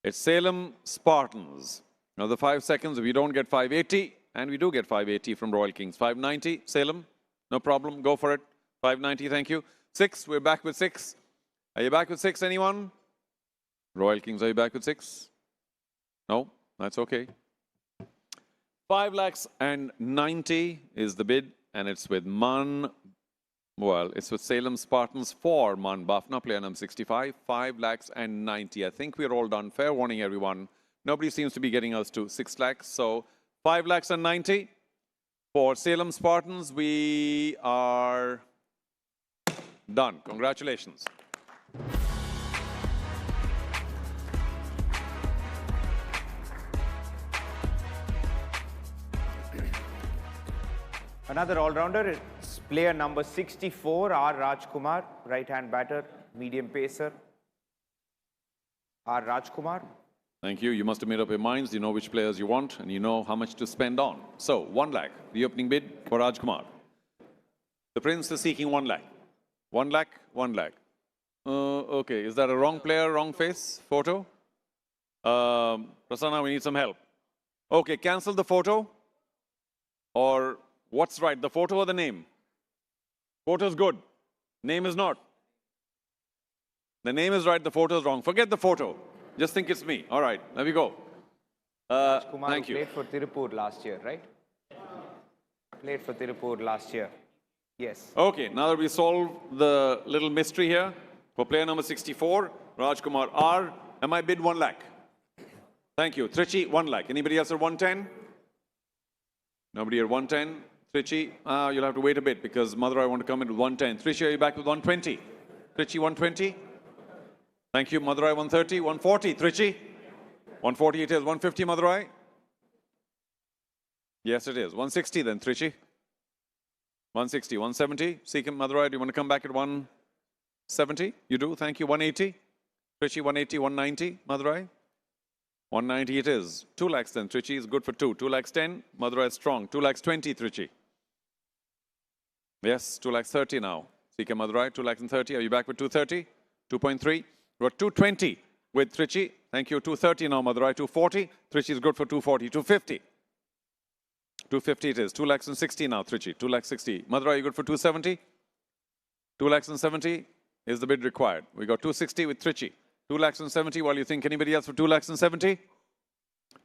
It's Salem Spartans. Another 5 seconds. If you don't get 580, and we do get 580 from Royal Kings. 590, Salem. No problem. Go for it. 590, thank you. 6, we're back with 6. Are you back with 6, anyone? Royal Kings, are you back with 6? No, that's okay. 5 lakhs and 90 is the bid, and it's with it's with Salem Spartans for Man Bafna, player number 65. 5 lakhs and 90. I think we're all done. Fair warning, everyone. Nobody seems to be getting us to 6 lakhs. So 5 lakhs and 90 for Salem Spartans. We are done. Congratulations. Another all-rounder is player number 64, R. Rajkumar, right-hand batter, medium pacer. R. Rajkumar. Thank you. You must have made up your minds. You know which players you want and you know how much to spend on. So, 1 lakh, the opening bid for Rajkumar. The Prince is seeking 1 lakh. 1 lakh, 1 lakh. Okay, is that a wrong player, wrong face photo? Prasanna, we need some help. Okay, cancel the photo. Or what's right, the photo or the name? Photo is good. Name is not. The name is right, the photo is wrong. Forget the photo. Just think it's me. All right, there we go. Rajkumar Thank you. played for Tirupur last year, right? Played for Tirupur last year. Yes. Okay, now that we solve the little mystery here, for player number 64, Rajkumar R, am I bid 1 lakh? Thank you. Trichy, 1 lakh. Anybody else at 110? Nobody at 110. Trichy, you'll have to wait a bit because Madurai want to come in with 110. Trichy, are you back with 120? Trichy, 120. Thank you. Madurai, 130. 140. Trichy. 140 it is. 150, Madurai. Yes, it is. 160 then, Trichy. 160. 170. Sikkim, Madurai, do you want to come back at 170? You do. Thank you. 180. Trichy, 180. 190. Madurai. 190 it is. 2 lakhs then. Trichy is good for 2. 2 lakhs 10. Madurai is strong. 2 lakhs 20, Trichy. Yes, 2 lakhs 30 now. CK Madurai, 2 lakhs and 30. Are you back with 230? 2.3. We're at 220 with Trichy. Thank you. 230 now, Madurai. 240. Trichy is good for 240. 250. 250 it is. 2 lakhs and 60 now, Trichy. 2 lakhs 60. Madurai, you good for 270? 2 lakhs and 70 is the bid required. We got 260 with Trichy. 2 lakhs and 70. While you think anybody else for 2 lakhs and 70?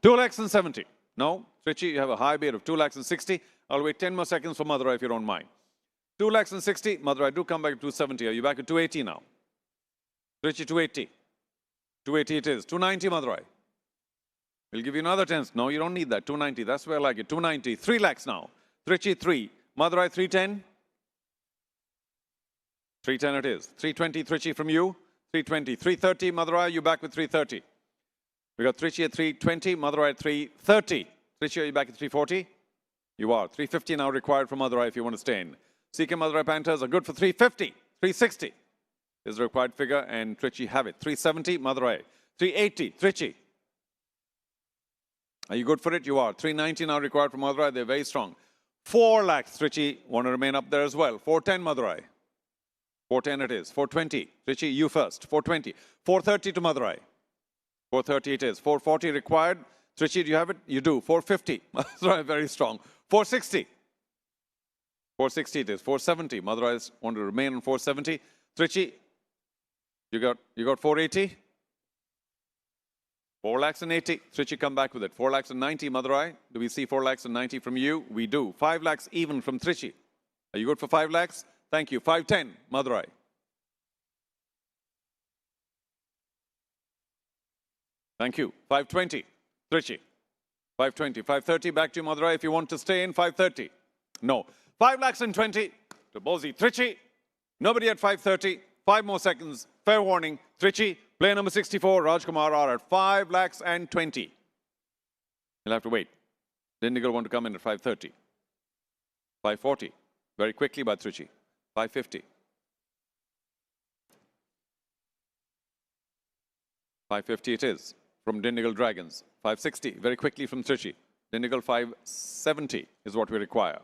2 lakhs and 70. No, Trichy, you have a high bid of 2 lakhs and 60. I'll wait 10 more seconds for Madurai if you don't mind. 2 lakhs and 60. Madurai, do come back at 270. Are you back at 280 now? Trichy, 280. 280 it is. 290, Madurai. We'll give you another 10. No, you don't need that. 290. That's where I like it. 290. 3 lakhs now. Trichy, 3. Madurai, 310. 310 it is. 320, Trichy from you. 320. 330, Madurai, you back with 330. We got Trichy at 320, Madurai at 330. Trichy, are you back at 340? You are. 350 now required from Madurai if you want to stay in. CK Madurai Panthers are good for 350. 360 is the required figure, and Trichy have it. 370, Madurai. 380, Trichy. Are you good for it? You are. 390 now required from Madurai. They're very strong. 4 lakhs, Trichy. Want to remain up there as well. 410, Madurai. 410 it is. 420. Trichy, you first. 420. 430 to Madurai. 430 it is. 440 required. Trichy, do you have it? You do. 450. Madurai, very strong. 460. 460 it is. 470. Madurai want to remain on 470. Trichy, you got 480. 4 lakhs and 80. Trichy, come back with it. 4 lakhs and 90, Madurai. Do we see 4 lakhs and 90 from you? We do. 5 lakhs even from Trichy. Are you good for 5 lakhs? Thank you. 510, Madurai. Thank you. 520, Trichy. 520. 530, back to you, Madurai. If you want to stay in, 530. No. 5 lakhs and 20 to Bozi. Trichy. Nobody at 530. 5 more seconds. Fair warning. Trichy, player number 64, Rajkumar are at 5 lakhs and 20. You'll have to wait. Dindigal want to come in at 530. 540. Very quickly by Trichy. 550. 550 it is from Dindigal Dragons. 560 very quickly from Trichy. Dindigal 570 is what we require.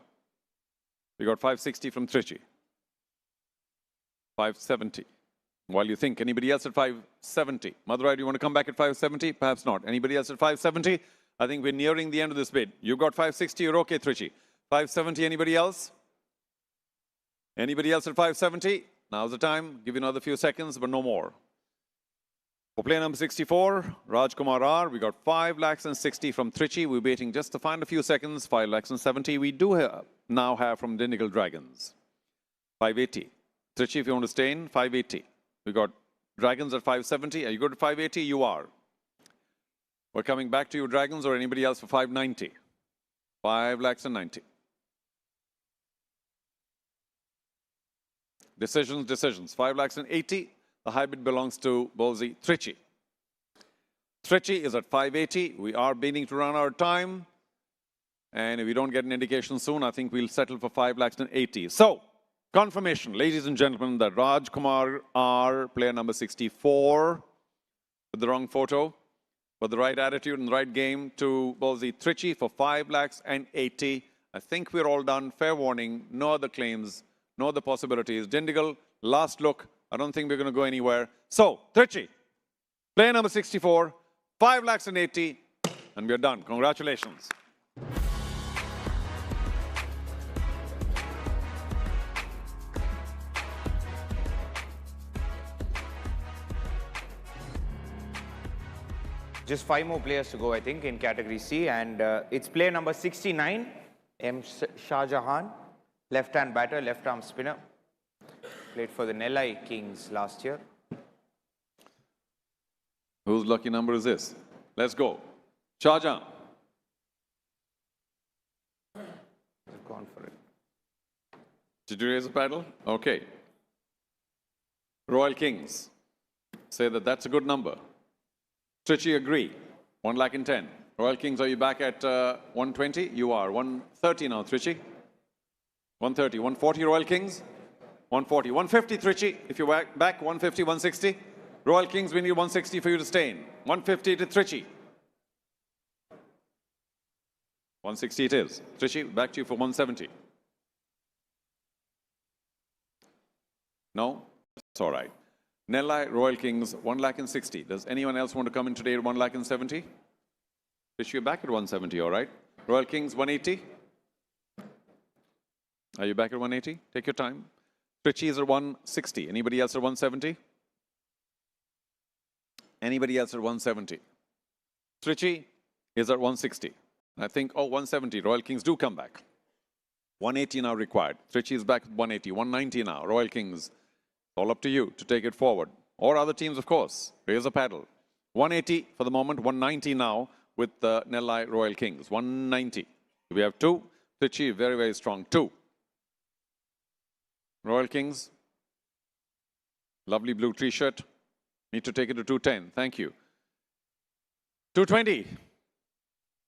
We got 560 from Trichy. 570. While you think, anybody else at 570? Madurai, do you want to come back at 570? Perhaps not. Anybody else at 570? I think we're nearing the end of this bid. You got 560, you're okay, Trichy. 570, anybody else? Anybody else at 570? Now's the time. Give you another few seconds, but no more. For player number 64, Rajkumar R, we got 5 lakhs and 60 from Trichy. We're waiting just to find a few seconds. 5 lakhs and 70 we do now have from Dindigal Dragons. 580. Trichy, if you want to stay in, 580. We got Dragons at 570. Are you good at 580? You are. We're coming back to you, Dragons, or anybody else for 590. 5 lakhs and 90. Decisions. 5 lakhs and 80. The high bid belongs to Bolzi Trichy. Trichy is at 580. We are beginning to run out of time. And if we don't get an indication soon, I think we'll settle for 5 lakhs and 80. So, confirmation, ladies and gentlemen, that Raj Kumar R, player number 64, with the wrong photo, but the right attitude and the right game to Ballsy Trichy for 5 lakhs and 80. I think we're all done. Fair warning, no other claims, no other possibilities. Dindigal, last look. I don't think we're going to go anywhere. So, Trichy, player number 64, 5 lakhs and 80, and we're done. Congratulations. Just 5 more players to go, I think, in category C. And it's player number 69, M. Shah Jahan, left-hand batter, left-arm spinner. Played for the Nellai Kings last year. Whose lucky number is this? Let's go. Shah Jahan. They've gone for it. Did you raise a paddle? Okay. Royal Kings say that that's a good number. Trichy agree. 1 lakh and 10. Royal Kings, are you back at 120? You are. 130 now, Trichy. 130. 140, Royal Kings. 140. 150, Trichy. If you're back, 150, 160. Royal Kings, we need 160 for you to stay in. 150 to Trichy. 160 it is. Trichy, back to you for 170. No? It's all right. Nellai, Royal Kings, 1 lakh and 60. Does anyone else want to come in today at 1 lakh and 70? Trichy, you're back at 170, all right. Royal Kings, 180. Are you back at 180? Take your time. Trichy is at 160. Anybody else at 170? Anybody else at 170? Trichy is at 160. I think, oh, 170. Royal Kings do come back. 180 now required. Trichy is back at 180. 190 now. Royal Kings, all up to you to take it forward. Or other teams, of course. Raise a paddle. 180 for the moment. 190 now with the Nellai Royal Kings. 190. We have 2. Trichy, very, very strong. 2. Royal Kings. Lovely blue t-shirt. Need to take it to 210. Thank you. 220.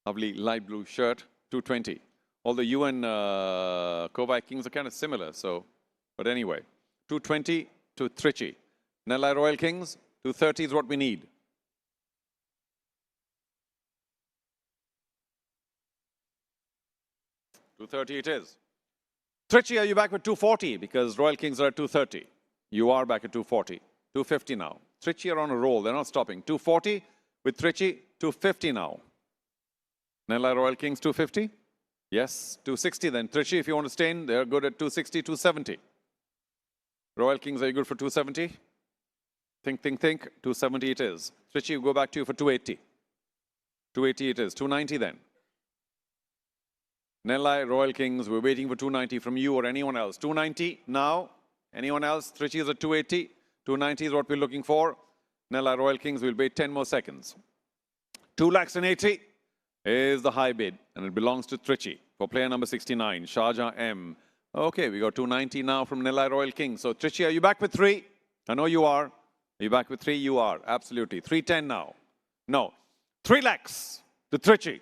Lovely light blue shirt. 220. Although you and Kovai Kings are kind of similar, so, but anyway. 220 to Trichy. Nellai Royal Kings, 230 is what we need. $230 it is. Trichy, are you back with 240? Because Royal Kings are at 230. You are back at 240. 250 now. Trichy are on a roll. They're not stopping. 240 with Trichy, 250 now. Nellai Royal Kings, 250? Yes, 260 then. Trichy, if you want to stay in, they're good at 260, 270. Royal Kings, are you good for 270? Think. 270 it is. Trichy, go back to you for 280. 280 it is. 290 then. Nellai, Royal Kings, we're waiting for 290 from you or anyone else. 290 now. Anyone else? Trichy is at 280. 290 is what we're looking for. Nellai, Royal Kings, we'll wait 10 more seconds. 2 lakhs and 80 is the high bid, and it belongs to Trichy for player number 69, Sharjah M. Okay, we got 290 now from Nellai Royal Kings. So, Trichy, are you back with 3? I know you are. Are you back with 3? You are. Absolutely. 310 now. No. 3 lakhs to Trichy.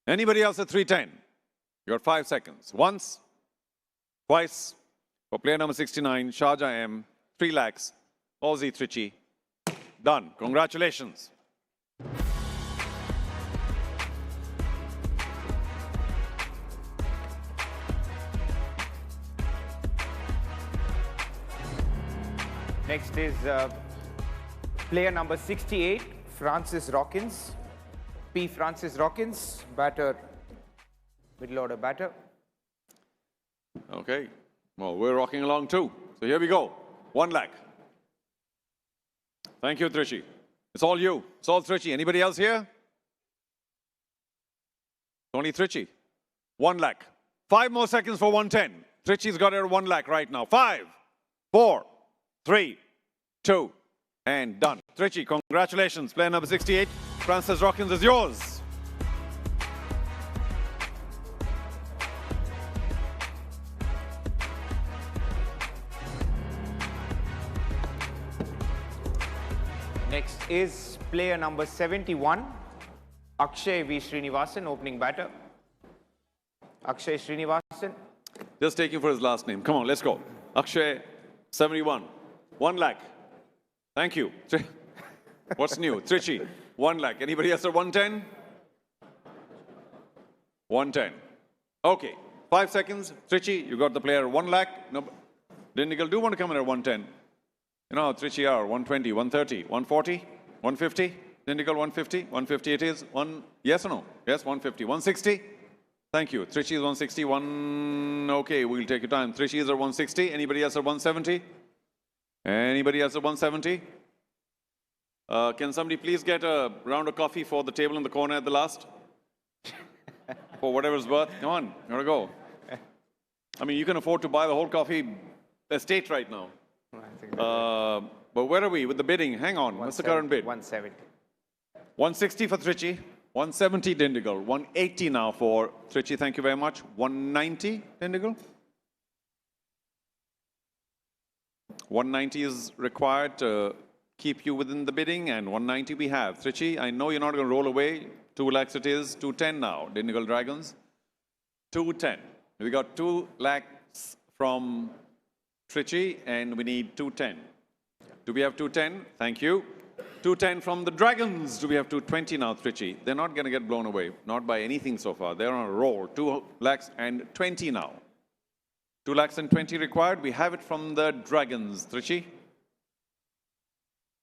Anybody else at 310? You got 5 seconds. Once, twice, for player number 69, Sharjah M. 3 lakhs. Aussie Trichy. Done. Congratulations. Next is player number 68, Francis Rockins. P. Francis Rockins, batter, middle order batter. Okay. Well, we're rocking along too. So here we go. 1 lakh. Thank you, Trichy. It's all you. It's all Trichy. Anybody else here? Only Trichy. 1 lakh. 5 more seconds for 110. Trichy's got it at 1 lakh right now. 5, 4, 3, 2, and done. Trichy, congratulations. Player number 68, Francis Rockins, is yours. Next is player number 71, Akshay V. Srinivasan, opening batter. Akshay Srinivasan. Just take him for his last name. Come on, let's go. Akshay, 71. 1 lakh. Thank you. What's new? Trichy, 1 lakh. Anybody else at 110? 110. Okay. 5 seconds. Trichy, you got the player 1 lakh. No, Dindigul, do want to come in at 110? You know how Trichy are. 120, 130, 140, 150. Dindigul, 150. 150 it is. Yes or no? Yes, 150. 160. Thank you. Trichy is 160. Okay, we'll take your time. Trichy is at 160. Anybody else at 170? Anybody else at 170? Can somebody please get a round of coffee for the table in the corner at the last? For whatever's worth. Come on, gotta go. I mean, you can afford to buy the whole coffee estate right now. But where are we with the bidding? Hang on. What's the current bid? 170. 160 for Trichy. 170 Dindigul. 180 now for Trichy. Thank you very much. 190 Dindigul. 190 is required to keep you within the bidding, and 190 we have. Trichy, I know you're not going to roll away. 2 lakhs it is. 210 now. Dindigul Dragons. 210. We got 2 lakhs from Trichy, and we need 210. Do we have 210? Thank you. 210 from the Dragons. Do we have 220 now, Trichy? They're not going to get blown away. Not by anything so far. They're on a roll. 2 lakhs and 20 now. 2 lakhs and 20 required. We have it from the Dragons. Trichy?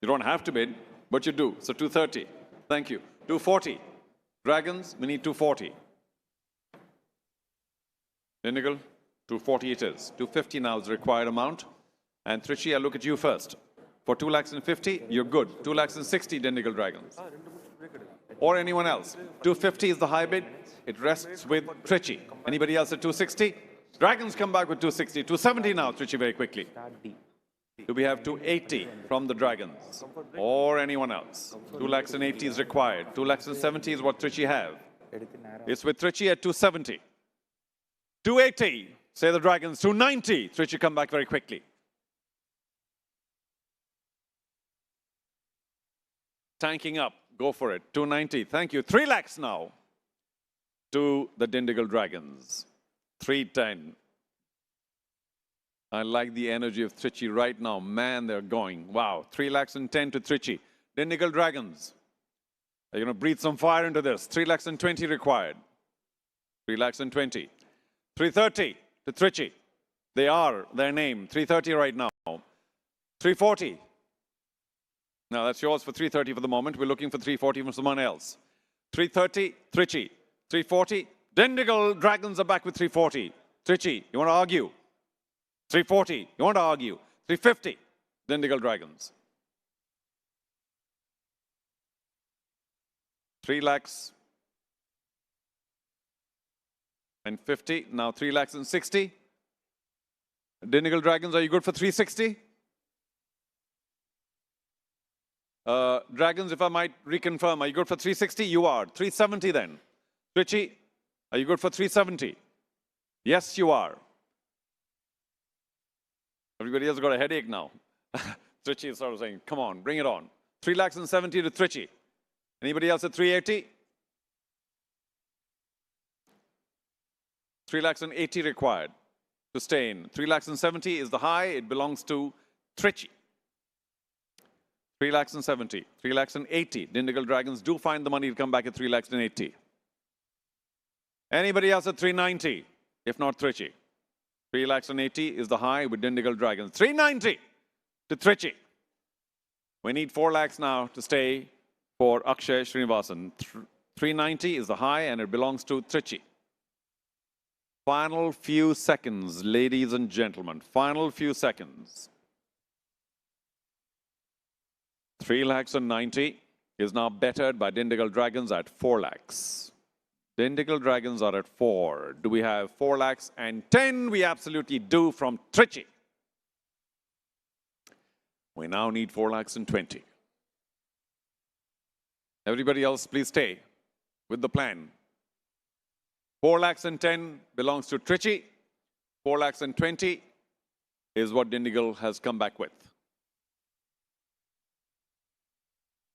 You don't have to bid, but you do. So 230. Thank you. 240. Dragons, we need 240. Dindigul, 240 it is. 250 now is the required amount. And Trichy, I'll look at you first. For 2 lakhs and 50, you're good. 2 lakhs and 60, Dindigul Dragons. Or anyone else. 250 is the high bid. It rests with Trichy. Anybody else at 260? Dragons come back with 260. 270 now, Trichy, very quickly. Do we have 280 from the Dragons? Or anyone else? 2 lakhs and 80 is required. 2 lakhs and 70 is what Trichy have. It's with Trichy at 270. 280, say the Dragons. 290, Trichy come back very quickly. Tanking up, go for it. 290, thank you. 3 lakhs now to the Dindigul Dragons. 310. I like the energy of Trichy right now. Man, they're going. Wow, 3 lakhs and 10 to Trichy. Dindigul Dragons. They're going to breathe some fire into this. 3 lakhs and 20 required. 3 lakhs and 20. 330 to Trichy. They are their name. 330 right now. 340. Now, that's yours for 330 for the moment. We're looking for 340 from someone else. 330, Trichy. 340, Dindigul Dragons are back with 340. Trichy, you want to argue? 340, you want to argue? 350, Dindigul Dragons. 3 lakhs and 50. Now 3 lakhs and 60. Dindigul Dragons, are you good for 360? Dragons, if I might reconfirm, are you good for 360? You are. 370 then. Trichy, are you good for 370? Yes, you are. Everybody else got a headache now. Trichy is sort of saying, come on, bring it on. 3 lakhs and 70 to Trichy. Anybody else at 380? 3 lakhs and 80 required to stay in. 3 lakhs and 70 is the high. It belongs to Trichy. 3 lakhs and 70. 3 lakhs and 80. Dindigul Dragons do find the money to come back at 3 lakhs and 80. Anybody else at 390? If not Trichy. 3 lakhs and 80 is the high with Dindigul Dragons. 390 to Trichy. We need 4 lakhs now to stay for Akshay Srinivasan. 390 is the high and it belongs to Trichy. Final few seconds, ladies and gentlemen. Final few seconds. 3 lakhs and 90 is now bettered by Dindigul Dragons at 4 lakhs. Dindigul Dragons are at 4. Do we have 4 lakhs and 10? We absolutely do from Trichy. We now need 4 lakhs and 20. Everybody else, please stay with the plan. 4 lakhs and 10 belongs to Trichy. 4 lakhs and 20 is what Dindigul has come back with.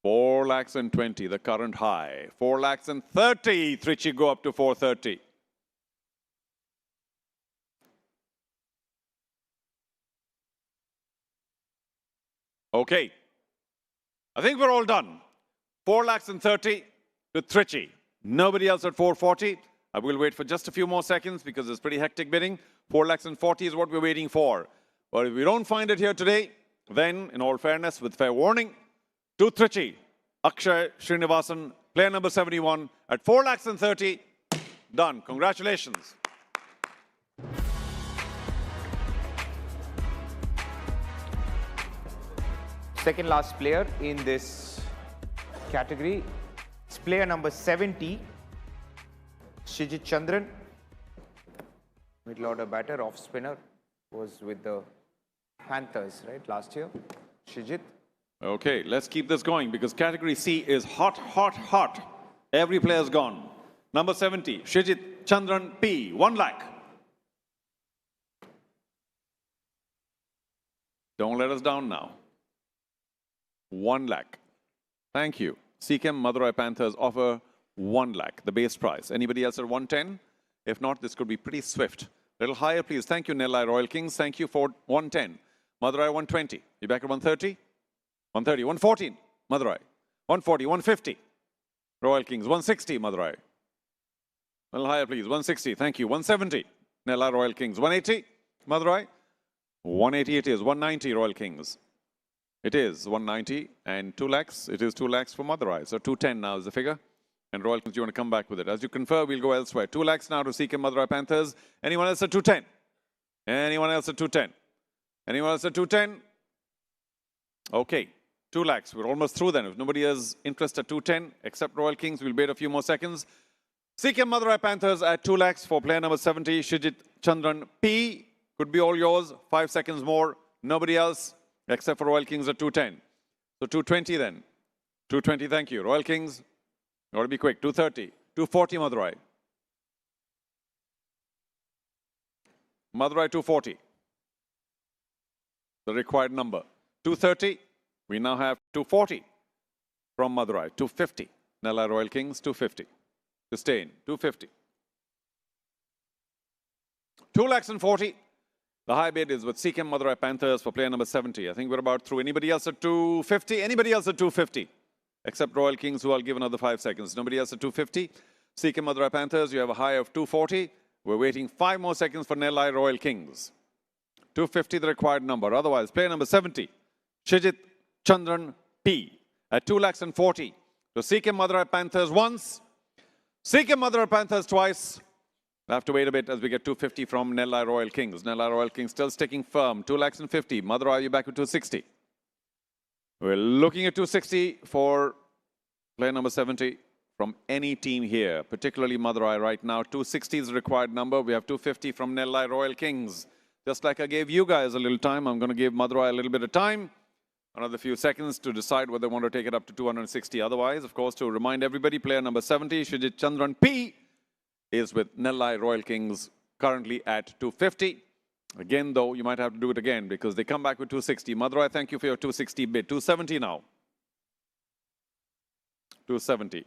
4 lakhs and 20, the current high. 4 lakhs and 30, Trichy go up to 430. Okay. I think we're all done. 4 lakhs and 30 to Trichy. Nobody else at 440. I will wait for just a few more seconds because it's pretty hectic bidding. 4 lakhs and 40 is what we're waiting for. But if we don't find it here today, then, in all fairness, with fair warning, to Trichy, Akshay Srinivasan, player number 71, at 4 lakhs and 30. Done. Congratulations. Second last player in this category is player number 70, Shijit Chandran, middle order batter, off spinner, was with the Panthers, right, last year. Shijit. Okay, let's keep this going because category C is hot, hot, hot. Every player's gone. Number 70, Shijit Chandran P, 1 lakh. Don't let us down now. 1 lakh. Thank you. Sikkim Madurai Panthers offer 1 lakh, the base price. Anybody else at 110? If not, this could be pretty swift. A little higher, please. Thank you, Nellai Royal Kings. Thank you for 110. Madurai 120. You back at 130? 130. 114. Madurai. 140. 150. Royal Kings. 160. Madurai. A little higher, please. 160. Thank you. 170. Nellai Royal Kings. 180. Madurai. 180 it is. 190 Royal Kings. It is 190 and 2 lakhs. It is 2 lakhs for Madurai. So 210 now is the figure. And Royal Kings, you want to come back with it. As you confer, we'll go elsewhere. 2 lakhs now to Sikkim Madurai Panthers. Anyone else at 210? Anyone else at 210? Anyone else at 210? Okay. 2 lakhs. We're almost through then. If nobody has interest at 210, except Royal Kings, we'll wait a few more seconds. Sikkim Madurai Panthers at 2 lakhs for player number 70, Shijit Chandran P. Could be all yours. 5 seconds more. Nobody else except for Royal Kings at 210. So 220 then. 220, thank you. Royal Kings, got to be quick. 230. 240 Madurai. Madurai 240. The required number. 230. We now have 240 from Madurai. 250. Nellai Royal Kings, 250. To stay in. 250. 2 lakhs and 40. The high bid is with Sikkim Madurai Panthers for player number 70. I think we're about through. Anybody else at 250? Anybody else at 250? Except Royal Kings, who I'll give another 5 seconds. Nobody else at 250? Sikkim Madurai Panthers, you have a high of 240. We're waiting 5 more seconds for Nellai Royal Kings. 250, the required number. Otherwise, player number 70, Shijit Chandran P. At 2 lakhs and 40. So Sikkim Madurai Panthers once. Sikkim Madurai Panthers twice. We'll have to wait a bit as we get 250 from Nellai Royal Kings. Nellai Royal Kings still sticking firm. 2 lakhs and 50. Madurai, you back with 260. We're looking at 260 for player number 70 from any team here, particularly Madurai right now. 260 is the required number. We have 250 from Nellai Royal Kings. Just like I gave you guys a little time, I'm going to give Madurai a little bit of time. Another few seconds to decide whether they want to take it up to 260. Otherwise, of course, to remind everybody, player number 70, Shijit Chandran P, is with Nellai Royal Kings currently at 250. Again, though, you might have to do it again because they come back with 260. Madurai, thank you for your 260 bid. 270 now. 270.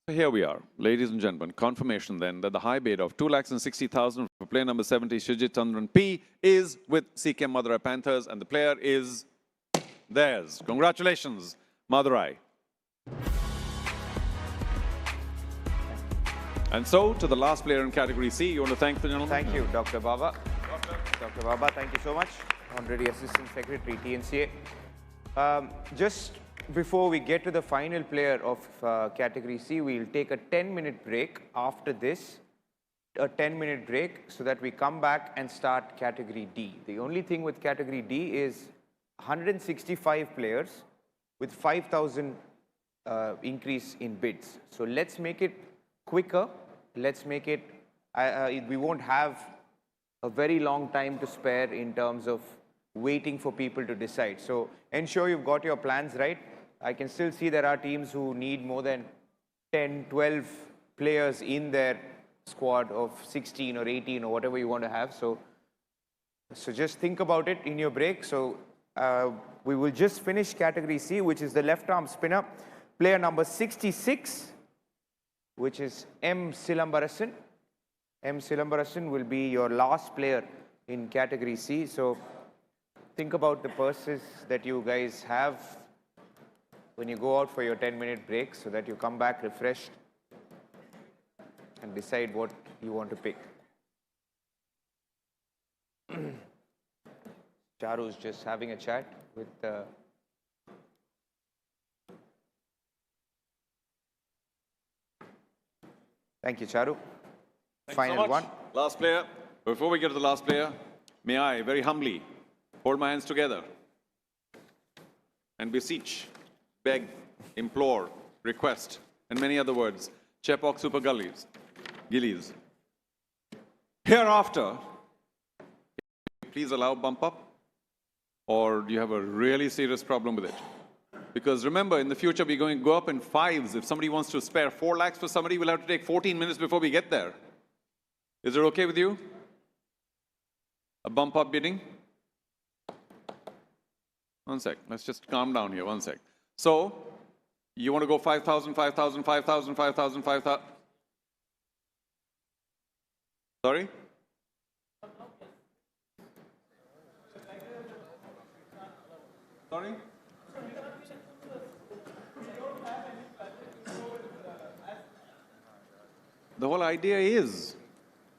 So here we are, ladies and gentlemen. Confirmation then that the high bid of 2,60,000 for player number 70, Shijit Chandran P, is with Sikkim Madurai Panthers, and the player is theirs. Congratulations, Madurai. And so, to the last player in category C, you want to thank the gentleman? Thank you, Dr. Baba. Dr. Baba, thank you so much. Honorary Assistant Secretary, TNCA. Just before we get to the final player of category C, we'll take a 10-minute break after this. A 10-minute break so that we come back and start category D. The only thing with category D is 165 players with 5,000 increase in bids. So let's make it quicker. Let's make it, we won't have a very long time to spare in terms of waiting for people to decide. So ensure you've got your plans right. I can still see there are teams who need more than 10, 12 players in their squad of 16 or 18 or whatever you want to have. So just think about it in your break. So we will just finish category C, which is the left arm spinner, player number 66, which is M. Silambarasan. M. Silambarasan will be your last player in category C. So think about the purses that you guys have when you go out for your 10-minute break so that you come back refreshed and decide what you want to pick. Charu's just having a chat with Thank you, Charu. Final so much. one. Last player. Before we get to the last player, may I very humbly hold my hands together and beseech, beg, implore, request, and many other words, Chepauk Super Gillies. Hereafter, please allow bump up, or do you have a really serious problem with it? Because remember, in the future, we're going to go up in fives. If somebody wants to spare 4 lakhs for somebody, we'll have to take 14 minutes before we get there. Is it okay with you? A bump up bidding? One sec. Let's just calm down here. One sec. So, you want to go 5,000, 5,000, 5,000, 5,000, 5,000? Sorry? Sorry? The whole idea is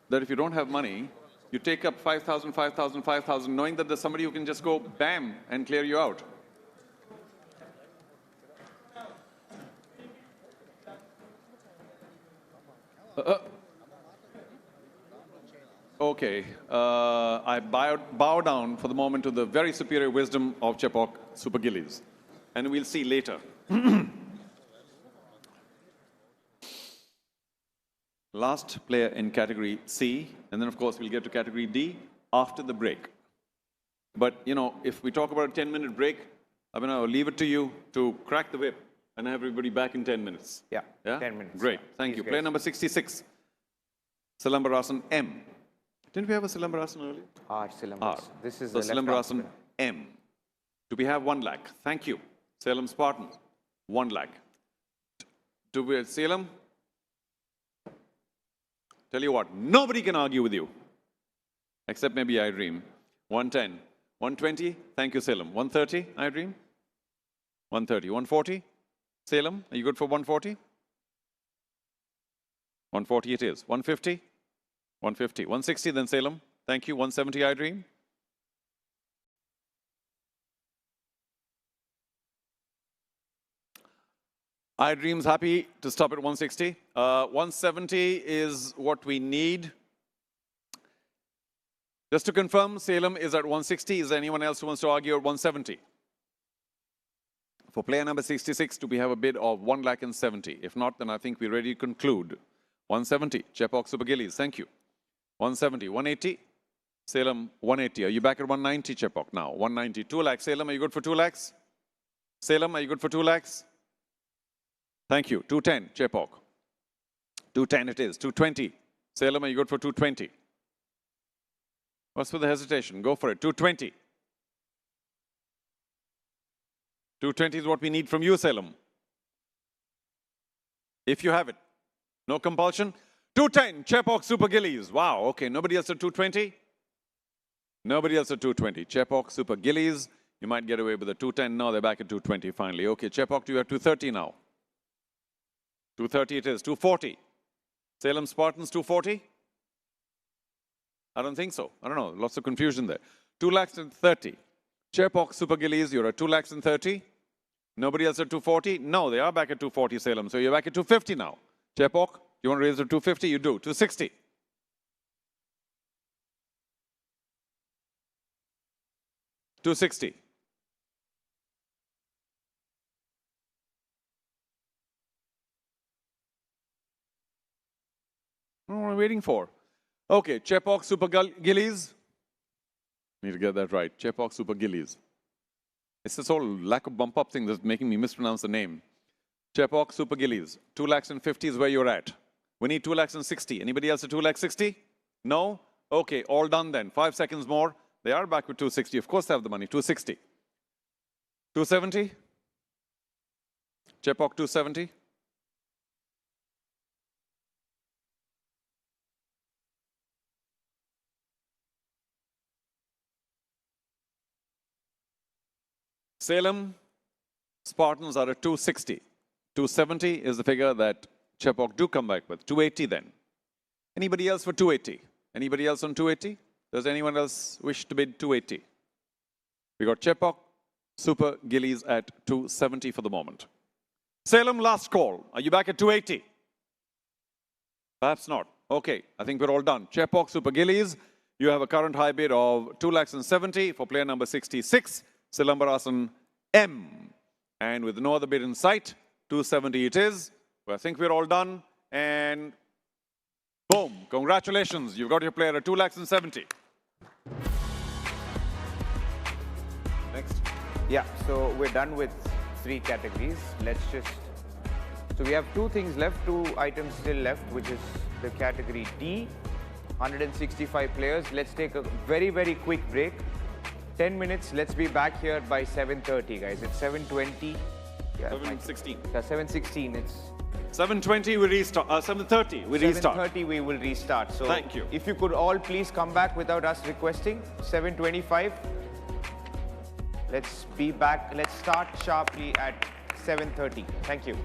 that if you don't have money, you take up 5,000, 5,000, 5,000, knowing that there's somebody who can just go bam and clear you out. Okay, I bow down for the moment to the very superior wisdom of Chepauk Super Gillies, and we'll see later. Last player in category C, and then of course we'll get to category D after the break. But you know, if we talk about a 10-minute break, I mean, I'll leave it to you to crack the whip and have everybody back in 10 minutes. Yeah, 10 minutes. Great, yeah. thank Please, you. guys. Player number 66, Silambarasan M. Didn't we have a Silambarasan earlier? R. Silambarasan. This is So the left Silambarasan M. Do we have 1 lakh? Thank you. Salem Spartans, 1 lakh. Do we Salem? Tell you what, nobody can argue with you, except maybe I Dream. 110, 120. Thank you, Salem. 130, I Dream. 130, 140. Salem, are you good for 140? 140 it is. 150. 150. 160, then Salem. Thank you. 170, I Dream. I Dream's happy to stop at 160. 170 is what we need. Just to confirm, Salem is at 160. Is there anyone else who wants to argue at 170? For player number 66, do we have a bid of 1,70,000? If not, then I think we're ready to conclude. 170, Chepauk Super Gillies. Thank you. 170, 180. Salem, 180. Are you back at 190, Chepauk now? 190, 2 lakhs. Salem, are you good for 2 lakhs? Salem, are you good for 2 lakhs? Thank you. 210, Chepauk. 210 it is. 220. Salem, are you good for 220? What's with the hesitation? Go for it. 220. 220 is what we need from you, Salem. If you have it. No compulsion. 210, Chepauk Super Gillies. Wow, okay. Nobody else at 220? Nobody else at 220. Chepauk Super Gillies. You might get away with the 210. No, they're back at 220 finally. Okay, Chepauk, do you have 230 now? 230 it is. 240. Salem Spartans, 240? I don't think so. I don't know. Lots of confusion there. 2,30,000. Chepauk Super Gillies, you're at 2,30,000. Nobody else at 240? No, they are back at 240, Salem. So you're back at 250 now. Chepauk, you want to raise to 250? You do. 260. 260. What am I waiting for? Okay, Chepauk Super Gillies. Need to get that right. Chepauk Super Gillies. It's this whole lack of bump up thing that's making me mispronounce the name. Chepauk Super Gillies. 2,50,000 is where you're at. We need 2,60,000. Anybody else at 2,60,000? No? Okay, all done then. 5 seconds more. They are back with 260. Of course they have the money. 260. 270? Chepauk 270? Salem Spartans are at 260. 270 is the figure that Chepauk do come back with. 280 then. Anybody else for 280? Anybody else on 280? Does anyone else wish to bid 280? We got Chepauk, Super Gillies at 270 for the moment. Salem, last call. Are you back at 280? Perhaps not. Okay, I think we're all done. Chepauk, Super Gillies, you have a current high bid of 2,70,000 for player number 66, Silambarasan M. And with no other bid in sight, 270 it is. Well, I think we're all done. And boom, congratulations. You've got your player at 2,70,000. Next. Yeah, so we're done with 3 categories. Let's just... So we have 2 things left, 2 items still left, which is the category D, 165 players. Let's take a very, very quick break. 10 minutes. Let's be back here by 7:30, guys. It's 7:20. Yeah, 7:16. Yeah, 7:16. It's 7:20 we restart. 7:30 we restart. 7:30 we will restart. So thank you. If you could all please come back without us requesting. 7:25. Let's be back. Let's start sharply at 7:30. Thank you.